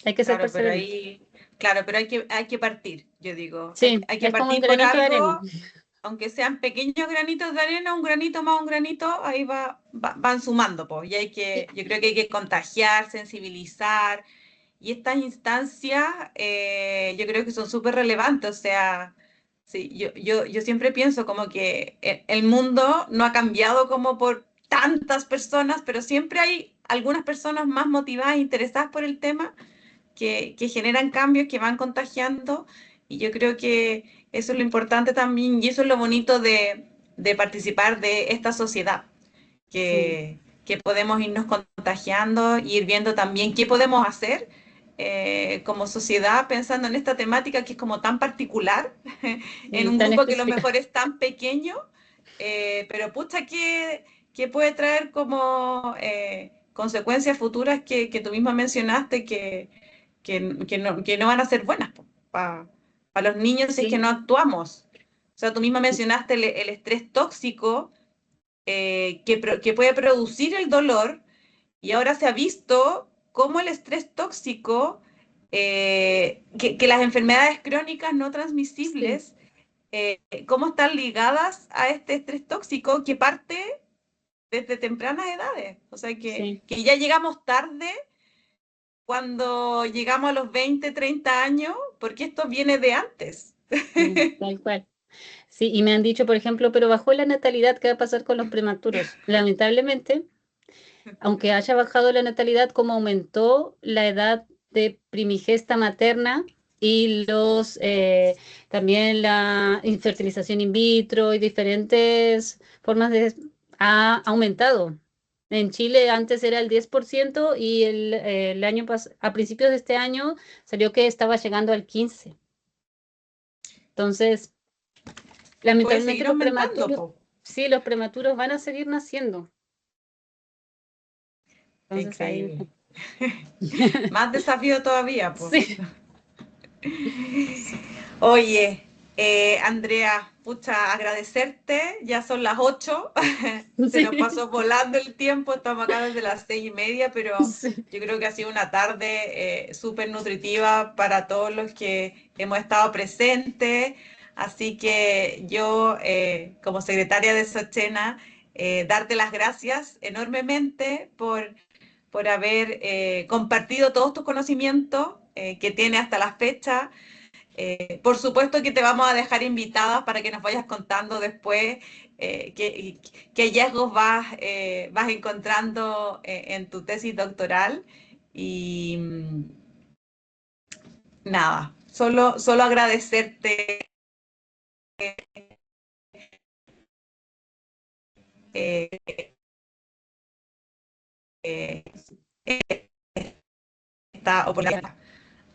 Hay que ser Claro, pero perseverante. ahí, claro, pero hay que partir, yo digo. Hay, Sí, hay que es como un partir por granito de arena. algo, aunque sean pequeños granitos de arena, un granito más un granito, ahí van sumando, pues. Y Sí, yo creo que hay que contagiar, sensibilizar, y estas instancias yo creo que son súper relevantes, o sea, sí, yo siempre pienso como que el mundo no ha cambiado como por tantas personas, pero siempre hay algunas personas más motivadas e interesadas por el tema que generan cambios, que van contagiando, y yo creo que eso es lo importante también, y eso es lo bonito de participar de esta sociedad, sí, que podemos irnos contagiando y ir viendo también qué podemos hacer como sociedad pensando en esta temática que es como tan particular, en sí, un tan grupo que a lo específica. mejor es tan pequeño, pero pucha que puede traer como consecuencias futuras que tú misma mencionaste que no van a ser buenas para los niños si es que Sí, no actuamos. O sea, tú misma mencionaste el estrés tóxico que puede producir el dolor, y ahora se ha visto cómo el estrés tóxico, que las enfermedades crónicas no sí, transmisibles, cómo están ligadas a este estrés tóxico que parte desde tempranas edades. O sea, sí, que ya llegamos tarde cuando llegamos a los 20 30 años, porque esto viene de antes. sí, tal cual. Sí, y me han dicho, por ejemplo, pero bajó la natalidad, ¿qué va a pasar con los prematuros? Lamentablemente, aunque haya bajado la natalidad, como aumentó la edad de primigesta materna y también la infertilización in vitro y diferentes formas ha aumentado. En Chile antes era el 10% y a principios de este año salió que estaba llegando al 15%. Entonces, Puede lamentablemente seguir aumentando, po. sí, los prematuros van a seguir naciendo. Qué Entonces ahí, increíble. Más desafío todavía, pues. sí, Oye, Andrea, pucha, agradecerte. Ya son las 8. Se nos sí, pasó volando el tiempo. Estamos acá desde las 6:30, pero sí. yo creo que ha sido una tarde súper nutritiva para todos los que hemos estado presentes. Así que yo, como secretaria de Sochena, darte las gracias enormemente por haber compartido todos tus conocimientos que tienes hasta la fecha. Por supuesto que te vamos a dejar invitadas para que nos vayas contando después qué hallazgos vas encontrando en tu tesis doctoral. Y nada, solo agradecerte eh, eh, esta oportunidad.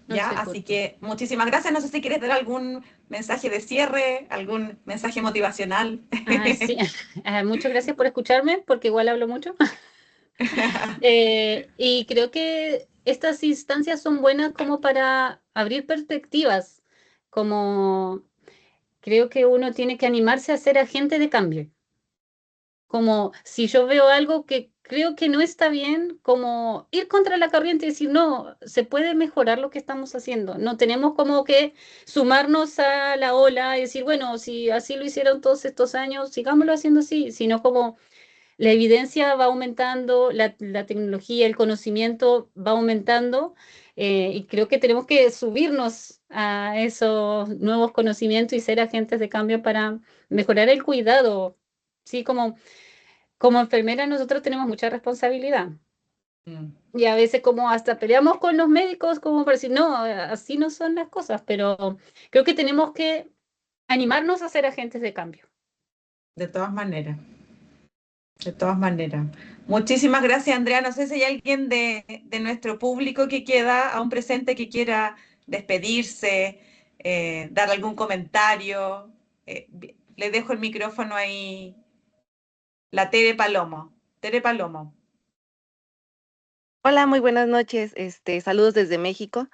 No ¿Ya? se Así cortó. que muchísimas gracias. No sé si quieres dar algún mensaje de cierre, algún mensaje motivacional. Ay, sí. Muchas gracias por escucharme, porque igual hablo mucho. Y creo que estas instancias son buenas como para abrir perspectivas, como creo que uno tiene que animarse a ser agente de cambio. Como si yo veo algo que creo que no está bien, como ir contra la corriente y decir, no, se puede mejorar lo que estamos haciendo. No tenemos como que sumarnos a la ola y decir, bueno, si así lo hicieron todos estos años, sigámoslo haciendo así, sino como la evidencia va aumentando, la tecnología, el conocimiento va aumentando, y creo que tenemos que subirnos a esos nuevos conocimientos y ser agentes de cambio para mejorar el cuidado. Sí, como enfermera nosotros tenemos mucha responsabilidad. Y a veces como hasta peleamos con los médicos como para decir, no, así no son las cosas, pero creo que tenemos que animarnos a ser agentes de cambio. De todas maneras, de todas maneras. Muchísimas gracias, Andrea. No sé si hay alguien de nuestro público que queda aún presente que quiera despedirse, dar algún comentario. Le dejo el micrófono ahí. La Tere Palomo. Tere Palomo. Hola, muy buenas noches. Saludos desde México.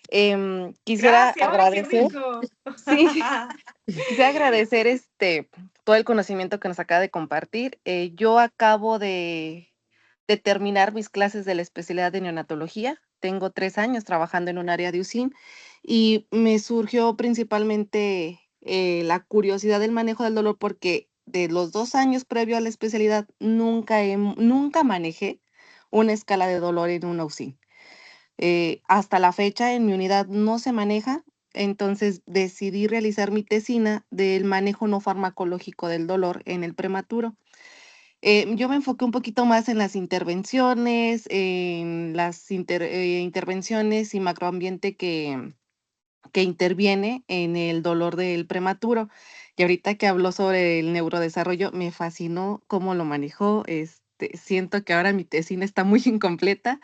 Quisiera Gracias, ¡ay, qué agradecer, rico! sí, quisiera agradecer todo el conocimiento que nos acaba de compartir. Yo acabo de terminar mis clases de la especialidad de neonatología. Tengo 3 años trabajando en un área de USIN y me surgió principalmente la curiosidad del manejo del dolor porque de los 2 años previo a la especialidad nunca manejé una escala de dolor en una USIN. Hasta la fecha en mi unidad no se maneja, entonces decidí realizar mi tesina del manejo no farmacológico del dolor en el prematuro. Yo me enfoqué un poquito más en las intervenciones, en las intervenciones y macroambiente que interviene en el dolor del prematuro. Y ahorita que habló sobre el neurodesarrollo, me fascinó cómo lo manejó. Siento que ahora mi tesina está muy incompleta.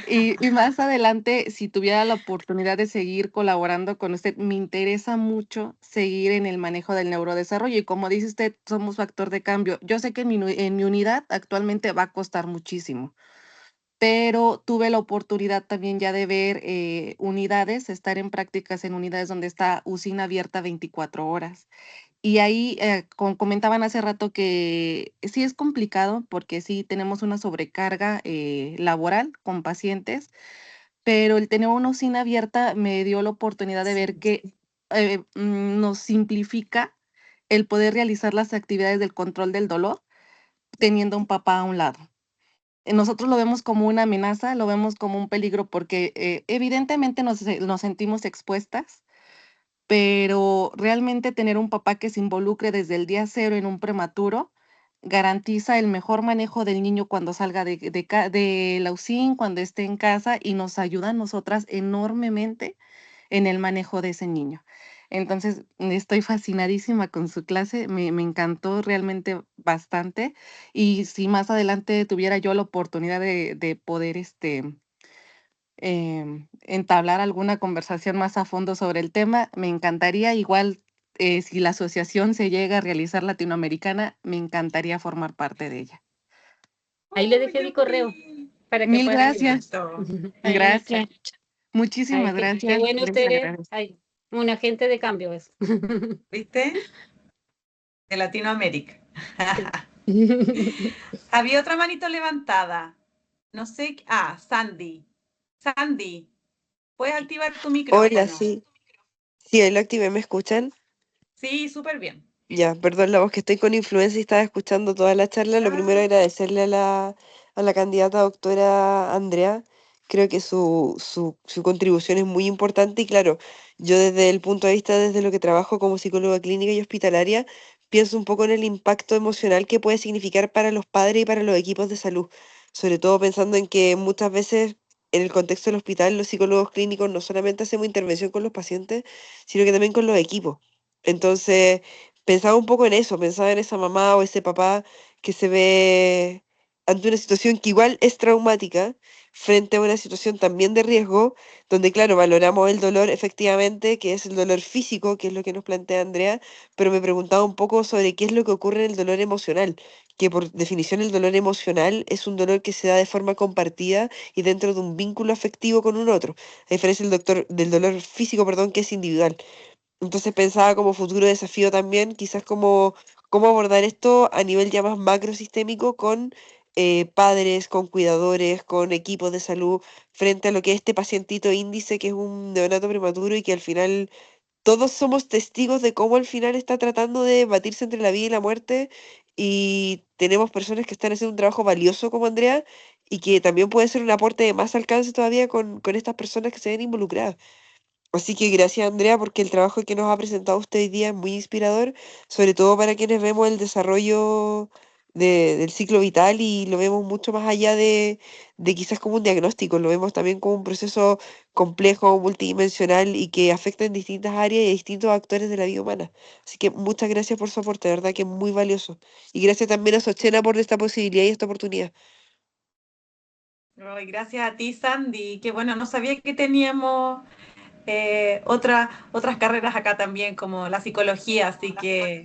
Y más adelante, si tuviera la oportunidad de seguir colaborando con usted, me interesa mucho seguir en el manejo del neurodesarrollo. Y como dice usted, somos factor de cambio. Yo sé que en mi unidad actualmente va a costar muchísimo, pero tuve la oportunidad también ya de ver unidades, estar en prácticas en unidades donde está UCIN abierta 24 horas. Y ahí comentaban hace rato que sí es complicado porque sí tenemos una sobrecarga laboral con pacientes, pero el tener una UCIN abierta me dio la oportunidad de ver que nos simplifica el poder realizar las actividades del control del dolor teniendo un papá a un lado. Nosotros lo vemos como una amenaza, lo vemos como un peligro porque evidentemente nos sentimos expuestas, pero realmente tener un papá que se involucre desde el día cero en un prematuro garantiza el mejor manejo del niño cuando salga de la UCIN, cuando esté en casa y nos ayuda a nosotras enormemente en el manejo de ese niño. Entonces, estoy fascinadísima con su clase, me encantó realmente bastante y si más adelante tuviera yo la oportunidad de poder entablar alguna conversación más a fondo sobre el tema, me encantaría. Igual, si la asociación se llega a realizar latinoamericana, me encantaría formar parte de ella. Ahí le ¡Uy, dejé qué mi correo bonito! para que Mil puedan gracias. Listo. ahí. Gracias. Ay, Muchísimas qué gracias. bueno Les ustedes. agradezco. Ay, un agente de cambio es. ¿Viste? De Latinoamérica. Sí. Había otra manito levantada. No sé. Ah, Sandy. Sandy, puedes activar tu Hola, micrófono. sí. Sí, ahí lo activé, ¿me escuchan? Sí, súper bien. Ya, perdón la voz que estoy con influencia y estaba escuchando toda la charla. Lo primero, Ah, agradecerle a la candidata doctora Andrea. Creo que su contribución es muy importante y claro, yo desde el punto de vista, desde lo que trabajo como psicóloga clínica y hospitalaria, pienso un poco en el impacto emocional que puede significar para los padres y para los equipos de salud. Sobre todo pensando en que muchas veces en el contexto del hospital los psicólogos clínicos no solamente hacemos intervención con los pacientes, sino que también con los equipos. Entonces pensaba un poco en eso, pensaba en esa mamá o ese papá que se ve ante una situación que igual es traumática, frente a una situación también de riesgo, donde claro, valoramos el dolor efectivamente, que es el dolor físico, que es lo que nos plantea Andrea, pero me preguntaba un poco sobre qué es lo que ocurre en el dolor emocional, que por definición el dolor emocional es un dolor que se da de forma compartida y dentro de un vínculo afectivo con un otro, a diferencia del dolor físico, perdón, que es individual. Entonces pensaba como futuro desafío también, quizás cómo abordar esto a nivel ya más macrosistémico con padres, con cuidadores, con equipos de salud, frente a lo que es este pacientito índice que es un neonato prematuro y que al final todos somos testigos de cómo al final está tratando de batirse entre la vida y la muerte y tenemos personas que están haciendo un trabajo valioso como Andrea y que también puede ser un aporte de más alcance todavía con estas personas que se ven involucradas. Así que gracias, Andrea, porque el trabajo que nos ha presentado usted hoy día es muy inspirador, sobre todo para quienes vemos el desarrollo del ciclo vital y lo vemos mucho más allá de quizás como un diagnóstico, lo vemos también como un proceso complejo, multidimensional y que afecta en distintas áreas y a distintos actores de la vida humana. Así que muchas gracias por su aporte, de verdad que es muy valioso. Y gracias también a Sochena por esta posibilidad y esta oportunidad. ay, gracias a ti, Sandy. Que bueno, no sabía que teníamos otras carreras acá también, como la psicología, así que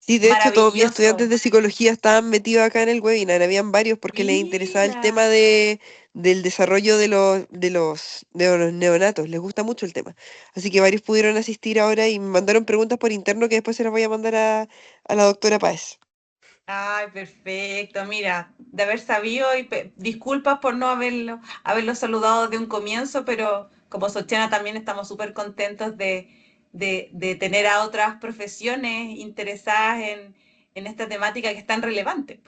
Sí, de hecho, todos mis estudiantes maravilloso. de psicología estaban metidos acá en el webinar, habían varios porque les interesaba el tema Mira. del desarrollo de los neonatos, les gusta mucho el tema. Así que varios pudieron asistir ahora y me mandaron preguntas por interno que después se las voy a mandar a la doctora Páez. Ay, perfecto. Mira, de haber sabido y disculpas por no haberlo saludado de un comienzo, pero como Sochena también estamos súper contentos de tener a otras profesiones interesadas en esta temática que es tan relevante.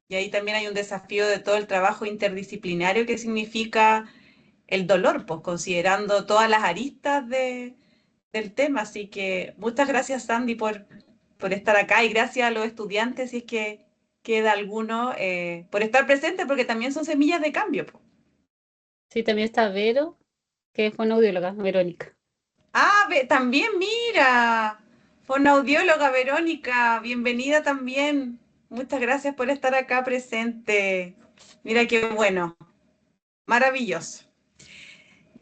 Y ahí también hay un desafío de todo el trabajo interdisciplinario que significa el dolor, pues considerando todas las aristas del tema. Así que muchas gracias, Sandy, por estar acá y gracias a los estudiantes, si es que queda alguno, por estar presente, porque también son semillas de cambio, po. Sí, también está Vero, que fue una audióloga, Verónica. Ah, también, mira, fue una audióloga, Verónica, bienvenida también. Muchas gracias por estar acá presente. Mira qué bueno, maravilloso.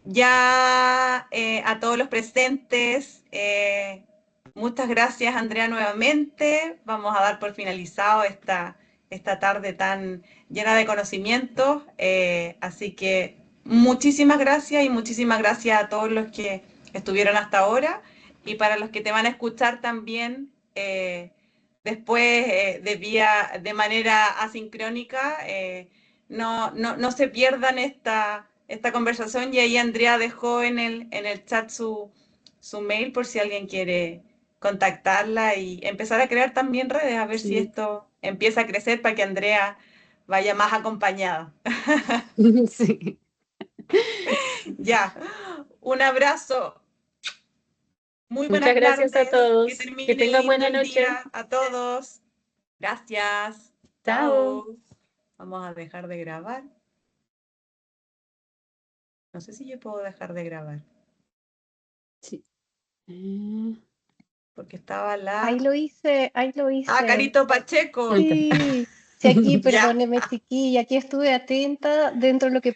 Ya a todos los presentes, muchas gracias, Andrea, nuevamente. Vamos a dar por finalizado esta tarde tan llena de conocimientos. Así que muchísimas gracias y muchísimas gracias a todos los que estuvieron hasta ahora y para los que te van a escuchar también después de manera asincrónica. No se pierdan esta conversación y ahí Andrea dejó en el chat su mail por si alguien quiere contactarla y empezar a crear también redes, a ver si Sí, esto empieza a crecer para que Andrea vaya más acompañada. sí. Ya, un abrazo, muy Muchas buenas gracias a tardes, que todos. Que termine tengan lindo buena el noche. día a todos. Gracias, Chao. chao. Vamos a dejar de grabar. No sé si yo puedo dejar de grabar, Sí. porque estaba Ahí la... lo hice, ahí lo Ah, hice. Carito Pacheco. Ahí está. Sí, sí, aquí, Ya. perdóneme, chiquilla, aquí estuve atenta dentro de lo que